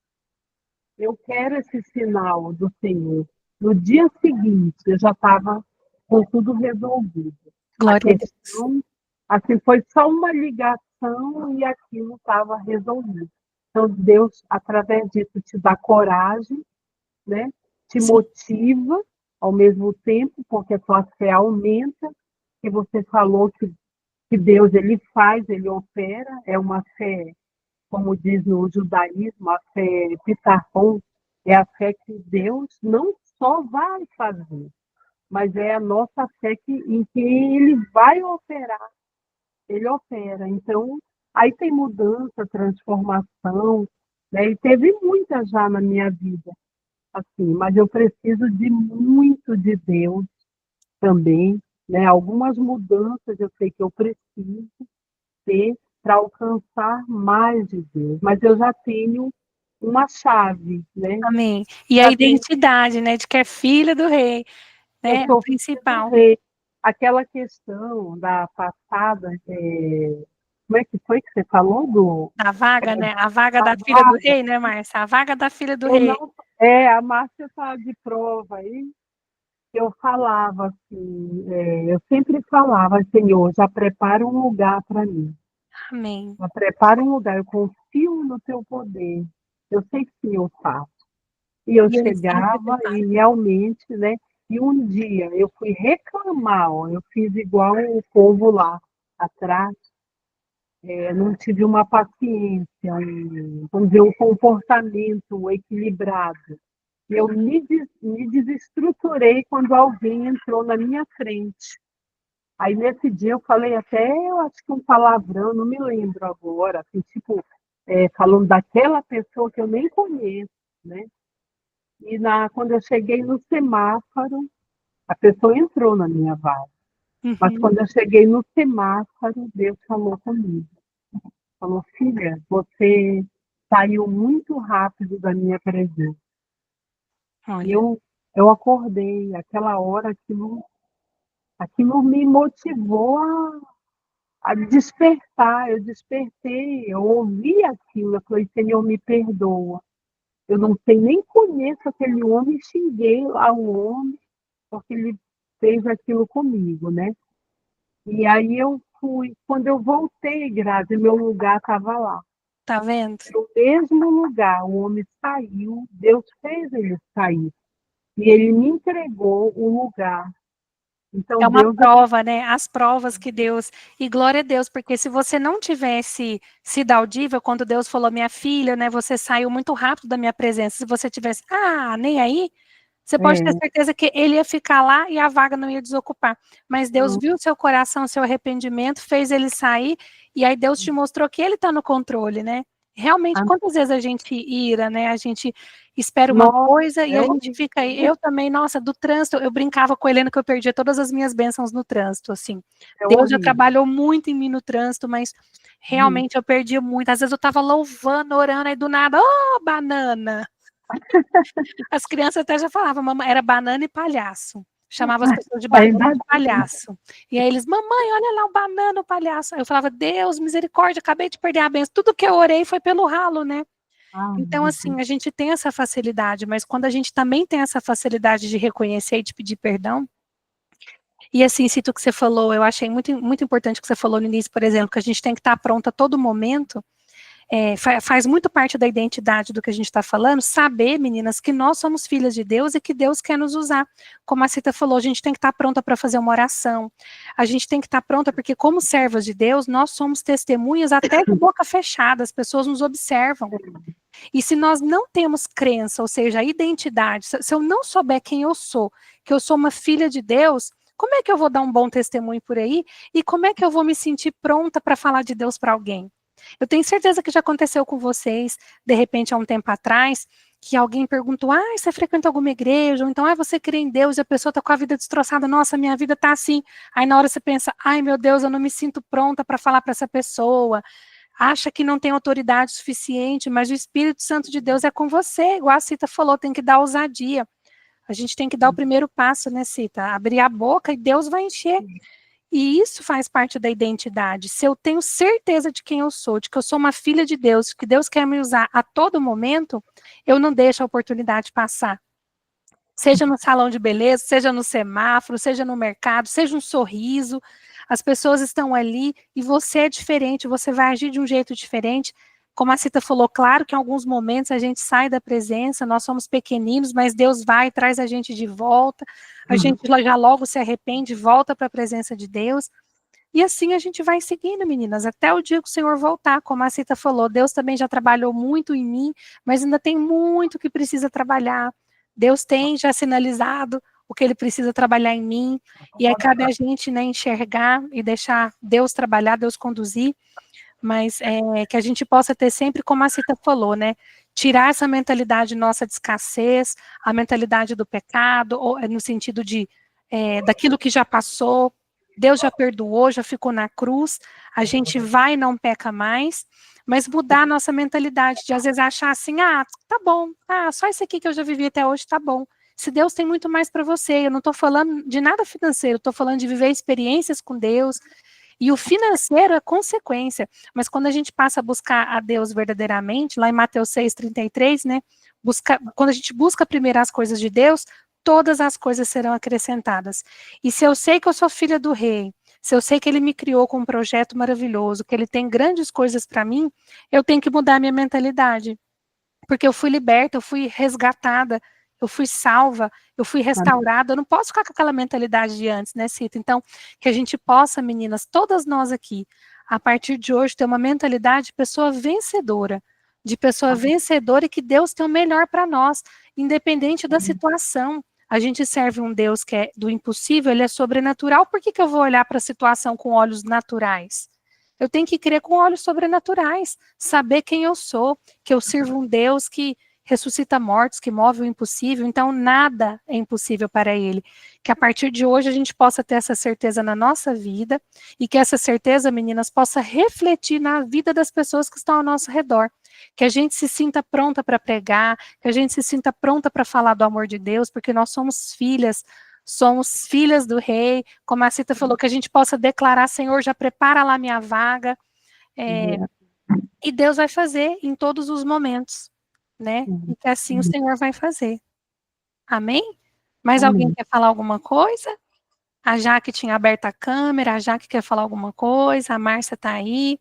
Eu quero esse sinal do Senhor. No dia seguinte, eu já estava com tudo resolvido. A Glória a Deus. questão, assim, foi só uma ligação e aquilo estava resolvido. Então, Deus, através disso, te dá coragem, né? Te Sim, motiva ao mesmo tempo, porque a tua fé aumenta, que você falou que Deus ele faz, ele opera, é uma fé como diz no judaísmo, a fé Pitaron, é a fé que Deus não só vai fazer, mas é a nossa fé em que Ele vai operar, Ele opera. Então, aí tem mudança, transformação, né? E teve muita já na minha vida, assim, mas eu preciso de muito de Deus também, né? Algumas mudanças eu sei que eu preciso ter para alcançar mais de Deus, mas eu já tenho uma chave, né? Amém. E a Já tenho, identidade, né, de que é filha do rei, eu né, o sou filha do principal. rei. Aquela questão da passada, como é que foi que você falou A vaga, né, a vaga da da filha do vaga? rei, né, Márcia? A vaga da filha do Eu rei. não, a Márcia está de prova aí. Eu falava assim, eu sempre falava, Senhor, já prepara um lugar para mim. Amém. Já prepara um lugar, eu confio no teu poder. Eu sei que o Senhor faz. E eu E ele sempre chegava prepara. e realmente, né? E um dia eu fui reclamar, ó, eu fiz igual o povo lá atrás, não tive uma paciência, vamos dizer, um comportamento equilibrado. Eu me desestruturei quando alguém entrou na minha frente. Aí nesse dia eu falei até, eu acho que um palavrão, não me lembro agora, assim, tipo, falando daquela pessoa que eu nem conheço, né? E quando eu cheguei no semáforo, a pessoa entrou na minha vaga. Mas Uhum. quando eu cheguei no semáforo, Deus falou comigo. Falou, filha, você saiu muito rápido da minha presença. E Olha, eu acordei, aquela hora, aquilo me motivou a despertar. Eu despertei, eu ouvi aquilo, eu falei, Senhor, me perdoa. Eu não sei, nem conheço aquele homem, xinguei ao homem, porque ele fez aquilo comigo, né? E aí eu fui, quando eu voltei, Grazi, meu lugar estava lá. tá vendo? No mesmo lugar, o homem saiu, Deus fez ele sair. E ele me entregou o lugar. Então É uma Deus é prova, né? As provas que Deus. E glória a Deus, porque se você não tivesse sido audível quando Deus falou, minha filha, né? Você saiu muito rápido da minha presença. Se você tivesse, nem aí, você pode ter é, certeza que ele ia ficar lá e a vaga não ia desocupar. Mas Deus não, viu o seu coração, o seu arrependimento, fez ele sair, e aí Deus te mostrou que ele está no controle, né? Realmente, a, quantas vezes a gente ira, né? A gente espera uma nossa, coisa e é a gente horrível, fica aí. né? Eu também, nossa, do trânsito, eu brincava com a Helena que eu perdia todas as minhas bênçãos no trânsito, assim. É Deus já horrível. trabalhou muito em mim no trânsito, mas Uhum. realmente eu perdia muito. Às vezes eu estava louvando, orando, aí do nada, oh, banana! As crianças até já falavam, mamãe, era banana e palhaço. Chamava as pessoas de banana Ainda e palhaço. E aí eles, mamãe, olha lá o banana, o palhaço. Aí eu falava, Deus, misericórdia, acabei de perder a benção. Tudo que eu orei foi pelo ralo, né? ah, Então, assim, a gente tem essa facilidade, mas quando a gente também tem essa facilidade de reconhecer e de pedir perdão, e assim, cito o que você falou, eu achei muito, muito importante o que você falou no início, por exemplo, que a gente tem que estar pronto a todo momento, faz muito parte da identidade do que a gente está falando, saber, meninas, que nós somos filhas de Deus e que Deus quer nos usar. Como a Cita falou, a gente tem que estar pronta para fazer uma oração, a gente tem que estar pronta porque, como servas de Deus, nós somos testemunhas até de boca fechada, as pessoas nos observam. E se nós não temos crença, ou seja, a identidade, se eu não souber quem eu sou, que eu sou uma filha de Deus, como é que eu vou dar um bom testemunho por aí? E como é que eu vou me sentir pronta para falar de Deus para alguém? Eu tenho certeza que já aconteceu com vocês, de repente, há um tempo atrás, que alguém perguntou, você frequenta alguma igreja? Ou então, você crê em Deus e a pessoa está com a vida destroçada, nossa, minha vida está assim. Aí na hora você pensa, ai meu Deus, eu não me sinto pronta para falar para essa pessoa. Acha que não tem autoridade suficiente, mas o Espírito Santo de Deus é com você, igual a Cita falou, tem que dar ousadia. A gente tem que dar o primeiro passo, né, Cita? Abrir a boca e Deus vai encher. E isso faz parte da identidade. Se eu tenho certeza de quem eu sou, de que eu sou uma filha de Deus, que Deus quer me usar a todo momento, eu não deixo a oportunidade passar. Seja no salão de beleza, seja no semáforo, seja no mercado, seja um sorriso. As pessoas estão ali e você é diferente, você vai agir de um jeito diferente. Como a Cita falou, claro que em alguns momentos a gente sai da presença, nós somos pequeninos, mas Deus vai e traz a gente de volta. A gente já logo se arrepende, volta para a presença de Deus. E assim a gente vai seguindo, meninas, até o dia que o Senhor voltar. Como a Cita falou, Deus também já trabalhou muito em mim, mas ainda tem muito que precisa trabalhar. Deus tem já sinalizado o que Ele precisa trabalhar em mim, e aí cabe a gente, né, enxergar e deixar Deus trabalhar, Deus conduzir, mas que a gente possa ter sempre, como a Cita falou, né, tirar essa mentalidade nossa de escassez, a mentalidade do pecado, ou, no sentido de daquilo que já passou, Deus já perdoou, já ficou na cruz, a gente vai e não peca mais, mas mudar a nossa mentalidade, de às vezes achar assim, tá bom, só isso aqui que eu já vivi até hoje, tá bom. Se Deus tem muito mais para você, eu não estou falando de nada financeiro, estou falando de viver experiências com Deus, e o financeiro é consequência, mas quando a gente passa a buscar a Deus verdadeiramente, lá em Mateus 6,33, né, quando a gente busca primeiro as coisas de Deus, todas as coisas serão acrescentadas. E se eu sei que eu sou filha do rei, se eu sei que ele me criou com um projeto maravilhoso, que ele tem grandes coisas para mim, eu tenho que mudar a minha mentalidade. Porque eu fui liberta, eu fui resgatada, eu fui salva, eu fui restaurada, eu não posso ficar com aquela mentalidade de antes, né, Cita? Então, que a gente possa, meninas, todas nós aqui, a partir de hoje, ter uma mentalidade de pessoa vencedora, e que Deus tem o melhor para nós, independente da situação. A gente serve um Deus que é do impossível, ele é sobrenatural, por que que eu vou olhar para a situação com olhos naturais? Eu tenho que crer com olhos sobrenaturais, saber quem eu sou, que eu sirvo um Deus que ressuscita mortos, que move o impossível, então nada é impossível para ele. Que a partir de hoje a gente possa ter essa certeza na nossa vida e que essa certeza, meninas, possa refletir na vida das pessoas que estão ao nosso redor. Que a gente se sinta pronta para pregar, que a gente se sinta pronta para falar do amor de Deus, porque nós somos filhas do rei, como a Cita falou, que a gente possa declarar, Senhor, já prepara lá minha vaga, e Deus vai fazer em todos os momentos, né? E que assim o Senhor vai fazer. Amém? Mais alguém Amém. quer falar alguma coisa? A Jaque tinha aberto a câmera, a Jaque quer falar alguma coisa, a Márcia está aí,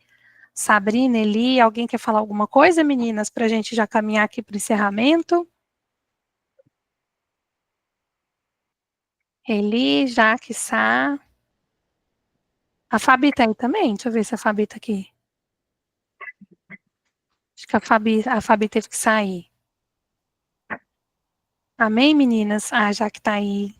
Sabrina, Eli, alguém quer falar alguma coisa, meninas, para a gente já caminhar aqui para o encerramento? Eli, Jaque, Sá. A Fabi está aí também? Deixa eu ver se a Fabi está aqui. Acho que a Fabi teve que sair. Amém, meninas? Já que tá aí.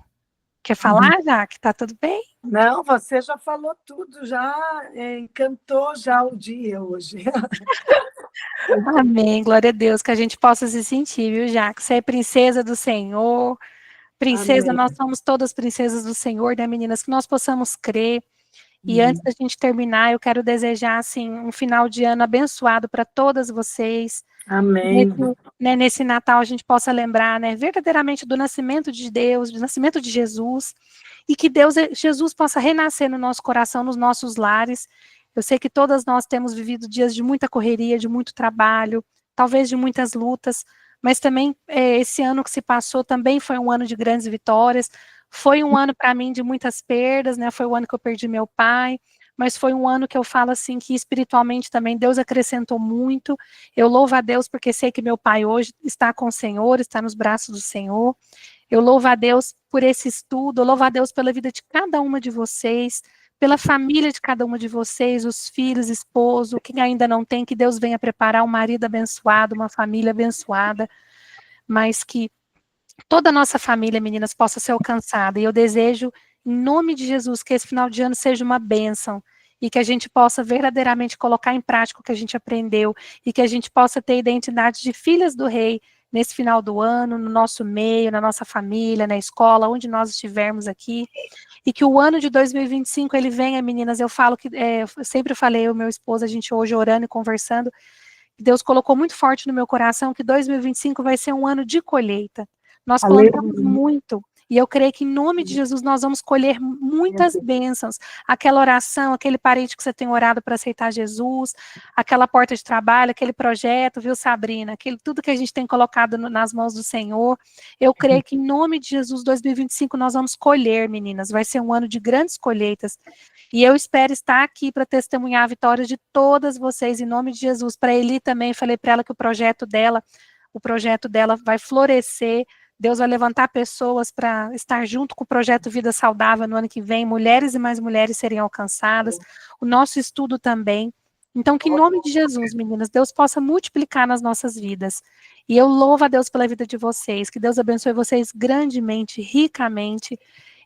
Quer falar, já que tá tudo bem? Não, você já falou tudo, já encantou já o dia hoje. Amém, glória a Deus, que a gente possa se sentir, viu, já que você é princesa do Senhor, princesa, Amém. nós somos todas princesas do Senhor, né, meninas? Que nós possamos crer. E antes da gente terminar, eu quero desejar, assim, um final de ano abençoado para todas vocês. Amém. Nesse Natal a gente possa lembrar, né, verdadeiramente do nascimento de Deus, do nascimento de Jesus, e que Jesus possa renascer no nosso coração, nos nossos lares. Eu sei que todas nós temos vivido dias de muita correria, de muito trabalho, talvez de muitas lutas, mas também esse ano que se passou também foi um ano de grandes vitórias, foi um ano para mim de muitas perdas, né? Foi o ano que eu perdi meu pai, mas foi um ano que eu falo assim que espiritualmente também Deus acrescentou muito. Eu louvo a Deus porque sei que meu pai hoje está com o Senhor, está nos braços do Senhor. Eu louvo a Deus por esse estudo, eu louvo a Deus pela vida de cada uma de vocês, pela família de cada uma de vocês, os filhos, esposo, quem ainda não tem, que Deus venha preparar um marido abençoado, uma família abençoada, mas que toda a nossa família, meninas, possa ser alcançada. E eu desejo, em nome de Jesus, que esse final de ano seja uma bênção e que a gente possa verdadeiramente colocar em prática o que a gente aprendeu e que a gente possa ter identidade de filhas do rei nesse final do ano, no nosso meio, na nossa família, na escola, onde nós estivermos aqui. E que o ano de 2025 ele venha, meninas, eu falo que, eu sempre falei, o meu esposo, a gente hoje orando e conversando, Deus colocou muito forte no meu coração que 2025 vai ser um ano de colheita. Nós plantamos muito, e eu creio que em nome de Jesus nós vamos colher muitas bênçãos. Aquela oração, aquele parente que você tem orado para aceitar Jesus, aquela porta de trabalho, aquele projeto, viu, Sabrina? Tudo que a gente tem colocado nas mãos do Senhor. Eu creio que em nome de Jesus, 2025 nós vamos colher, meninas. Vai ser um ano de grandes colheitas. E eu espero estar aqui para testemunhar a vitória de todas vocês, em nome de Jesus. Para Eli também, falei para ela que o projeto dela vai florescer. Deus vai levantar pessoas para estar junto com o projeto Vida Saudável no ano que vem, mulheres e mais mulheres serem alcançadas. O nosso estudo também. Então, que em nome de Jesus, meninas, Deus possa multiplicar nas nossas vidas. E eu louvo a Deus pela vida de vocês. Que Deus abençoe vocês grandemente, ricamente.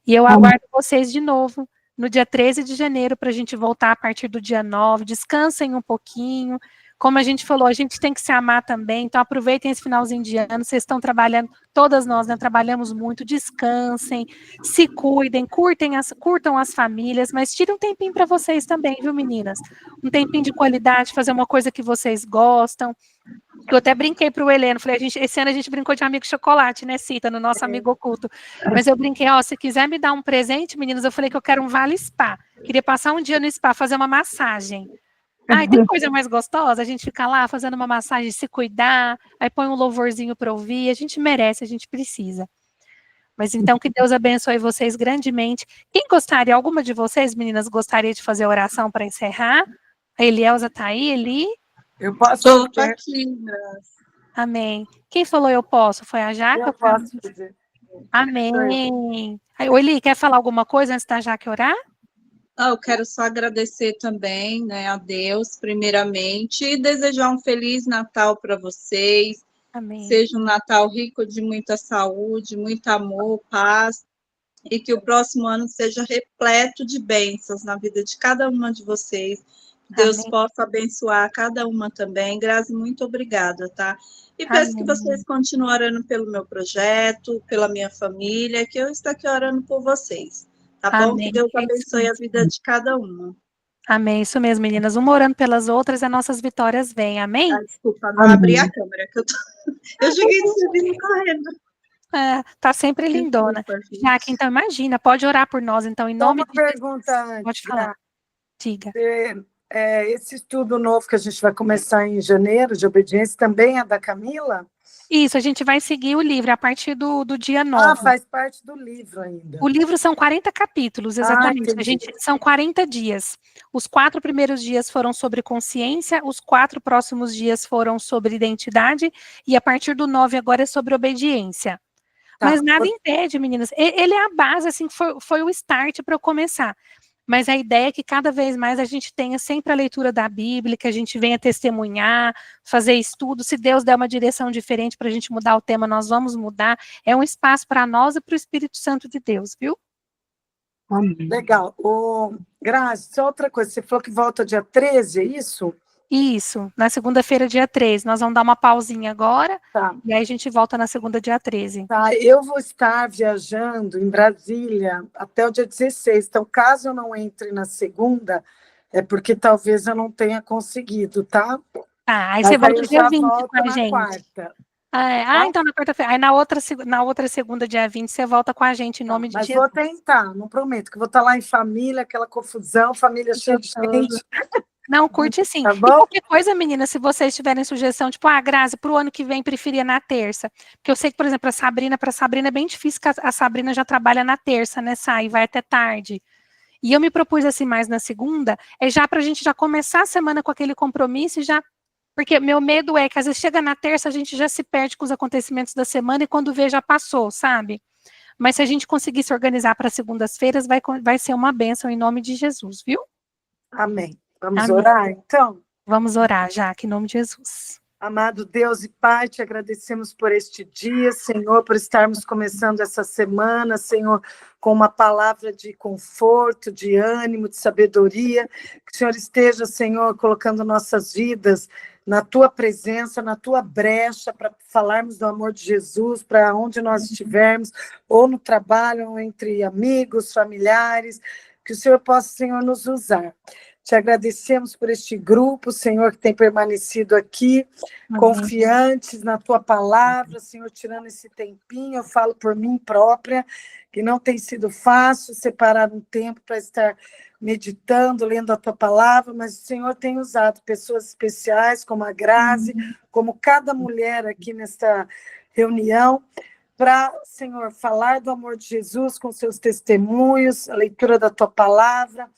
E eu aguardo vocês de novo no dia 13 de janeiro para a gente voltar a partir do dia 9. Descansem um pouquinho. Como a gente falou, a gente tem que se amar também. Então, aproveitem esse finalzinho de ano. Vocês estão trabalhando, todas nós, né, trabalhamos muito. Descansem, se cuidem, curtam as famílias, mas tirem um tempinho para vocês também, viu, meninas? Um tempinho de qualidade, fazer uma coisa que vocês gostam. Eu até brinquei para o Heleno, falei, esse ano a gente brincou de amigo chocolate, né, Cita, no nosso amigo oculto. Mas eu brinquei, ó, se quiser me dar um presente, meninas, eu falei que eu quero um vale spa. Queria passar um dia no spa, fazer uma massagem. Ai, tem coisa mais gostosa? A gente fica lá fazendo uma massagem, se cuidar, aí põe um louvorzinho para ouvir, a gente merece, a gente precisa. Mas então que Deus abençoe vocês grandemente. Quem gostaria, alguma de vocês, meninas, gostaria de fazer a oração para encerrar? A Elielza está aí, Eli? Eu posso Estou fazer? aqui, Amém. Quem falou eu posso? Foi a Jaque? Eu posso fazer. Amém. Aí, ô, Eli, quer falar alguma coisa antes da Jaque orar? eu quero só agradecer também, né, a Deus, primeiramente, e desejar um Feliz Natal para vocês. Amém. Seja um Natal rico de muita saúde, muito amor, paz, e que o próximo ano seja repleto de bênçãos na vida de cada uma de vocês. Deus Amém. possa abençoar cada uma também. Grazi, muito obrigada, tá? E peço que vocês continuem orando pelo meu projeto, pela minha família, que eu estou aqui orando por vocês. Tá bom? Amém. Que Deus abençoe a vida de cada uma. Amém, isso mesmo, meninas. Uma orando pelas outras, as nossas vitórias vêm. Amém? Desculpa, não abri a câmera, que eu cheguei de subir correndo. Tá sempre lindona. Jaque, então imagina, pode orar por nós, então, em nome de Jesus. Uma pergunta antes. Pode falar. Diga. Esse estudo novo que a gente vai começar em janeiro, de obediência, também é da Camila? Isso, a gente vai seguir o livro a partir do dia 9. Faz parte do livro ainda. O livro são 40 capítulos, exatamente. São 40 dias. Os 4 primeiros dias foram sobre consciência, os 4 próximos dias foram sobre identidade, e a partir do 9 agora é sobre obediência. Mas nada impede, meninas. Ele é a base, assim, foi o start para eu começar. Mas a ideia é que cada vez mais a gente tenha sempre a leitura da Bíblia, que a gente venha testemunhar, fazer estudo. Se Deus der uma direção diferente para a gente mudar o tema, nós vamos mudar. É um espaço para nós e para o Espírito Santo de Deus, viu? Amém. Legal. Grazi, só outra coisa. Você falou que volta dia 13, é isso? Isso, na segunda-feira, dia 13. Nós vamos dar uma pausinha agora, e aí a gente volta na segunda, dia 13. Tá, eu vou estar viajando em Brasília até o dia 16. Então, caso eu não entre na segunda, é porque talvez eu não tenha conseguido, tá? Aí você volta dia 20 com a gente. Quarta. Então na quarta-feira. Aí na outra segunda, dia 20, você volta com a gente em nome de Jesus. Mas vou tentar, não prometo, que vou estar lá em família, aquela confusão, família cheia de gente. Não, curte sim. Tá bom? E qualquer coisa, menina, se vocês tiverem sugestão, tipo, Grazi, para o ano que vem preferia na terça. Porque eu sei que, por exemplo, para a Sabrina é bem difícil, que a Sabrina já trabalha na terça, né, sai, vai até tarde. E eu me propus assim mais na segunda, já para a gente já começar a semana com aquele compromisso e já. Porque meu medo é que às vezes chega na terça, a gente já se perde com os acontecimentos da semana e quando vê já passou, sabe? Mas se a gente conseguir se organizar para segundas-feiras, vai ser uma bênção em nome de Jesus, viu? Amém. Vamos orar, então? Vamos orar, Jaque, em nome de Jesus. Amado Deus e Pai, te agradecemos por este dia, Senhor, por estarmos começando essa semana, Senhor, com uma palavra de conforto, de ânimo, de sabedoria. Que o Senhor esteja, Senhor, colocando nossas vidas na Tua presença, na Tua brecha, para falarmos do amor de Jesus, para onde nós estivermos, ou no trabalho, ou entre amigos, familiares. Que o Senhor possa, Senhor, nos usar. Te agradecemos por este grupo, Senhor, que tem permanecido aqui, confiantes na Tua palavra, Senhor, tirando esse tempinho. Eu falo por mim própria, que não tem sido fácil separar um tempo para estar meditando, lendo a Tua palavra, mas o Senhor tem usado pessoas especiais, como a Grazi, como cada mulher aqui nesta reunião, para, Senhor, falar do amor de Jesus com seus testemunhos, a leitura da Tua palavra,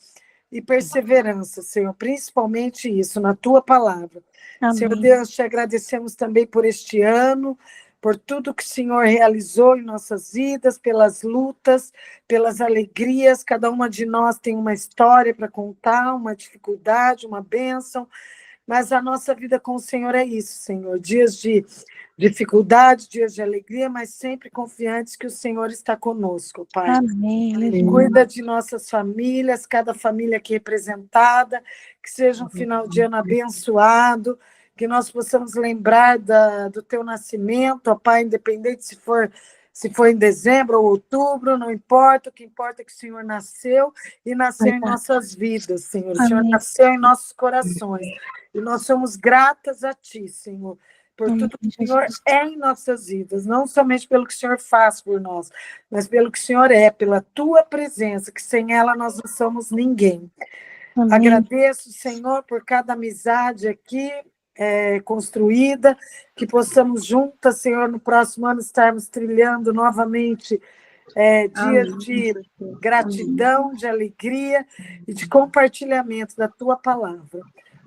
e perseverança, Senhor, principalmente isso, na Tua palavra. Amém. Senhor Deus, te agradecemos também por este ano, por tudo que o Senhor realizou em nossas vidas, pelas lutas, pelas alegrias. Cada uma de nós tem uma história para contar, uma dificuldade, uma bênção, mas a nossa vida com o Senhor é isso, Senhor. Dias de dificuldade, dias de alegria, mas sempre confiantes que o Senhor está conosco, Pai. Amém. Aleluia. Cuida de nossas famílias, cada família aqui representada, que seja um final de ano abençoado, que nós possamos lembrar do teu nascimento, ó Pai, independente se for em dezembro ou outubro, não importa, o que importa é que o Senhor nasceu e nasceu em nossas vidas, Senhor. O Senhor nasceu em nossos corações. E nós somos gratas a Ti, Senhor, por tudo que o Senhor é em nossas vidas, não somente pelo que o Senhor faz por nós, mas pelo que o Senhor é, pela Tua presença, que sem ela nós não somos ninguém. Amém. Agradeço, Senhor, por cada amizade aqui construída, que possamos juntas, Senhor, no próximo ano estarmos trilhando novamente dias de gratidão, de alegria e de compartilhamento da Tua palavra.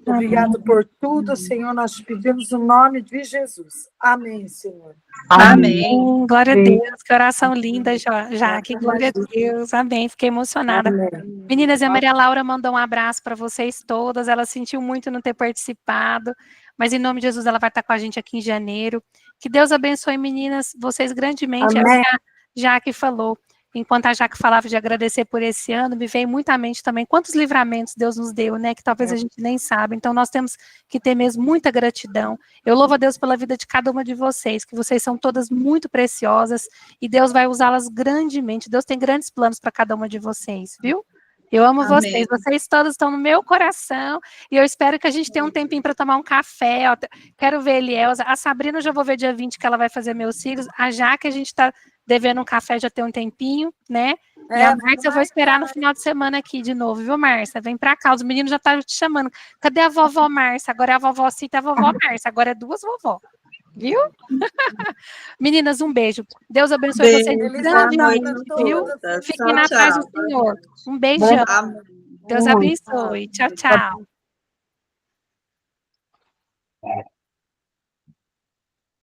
Obrigado por tudo, Senhor. Nós te pedimos no nome de Jesus. Amém, Senhor. Amém. Glória a Deus. Que oração linda, Jaque. Glória a Deus. Amém. Fiquei emocionada. Amém. Meninas, a Maria Laura mandou um abraço para vocês todas. Ela sentiu muito não ter participado, mas em nome de Jesus ela vai estar com a gente aqui em janeiro. Que Deus abençoe, meninas, vocês grandemente. Amém. É o que a Jaque falou. Enquanto a Jaque falava de agradecer por esse ano, me veio muito à mente também quantos livramentos Deus nos deu, né, que talvez a gente nem sabe. Então, nós temos que ter mesmo muita gratidão. Eu louvo a Deus pela vida de cada uma de vocês, que vocês são todas muito preciosas e Deus vai usá-las grandemente. Deus tem grandes planos para cada uma de vocês, viu? Eu amo vocês todas estão no meu coração, e eu espero que a gente tenha um tempinho para tomar um café. Ó. Quero ver a Elielza, a Sabrina eu já vou ver dia 20 que ela vai fazer meus filhos, a Jaque a gente está devendo um café já tem um tempinho, né? E a Márcia eu vou esperar no final de semana aqui de novo, viu, Márcia? Vem pra cá, os meninos já estão te chamando. Cadê a vovó Márcia? Agora é a vovó Cita e a vovó Márcia, agora é duas vovó. Viu? Meninas, um beijo. Deus abençoe vocês grandemente, viu? Fiquem na paz do Senhor. Um beijão. Deus abençoe. Tchau, tchau.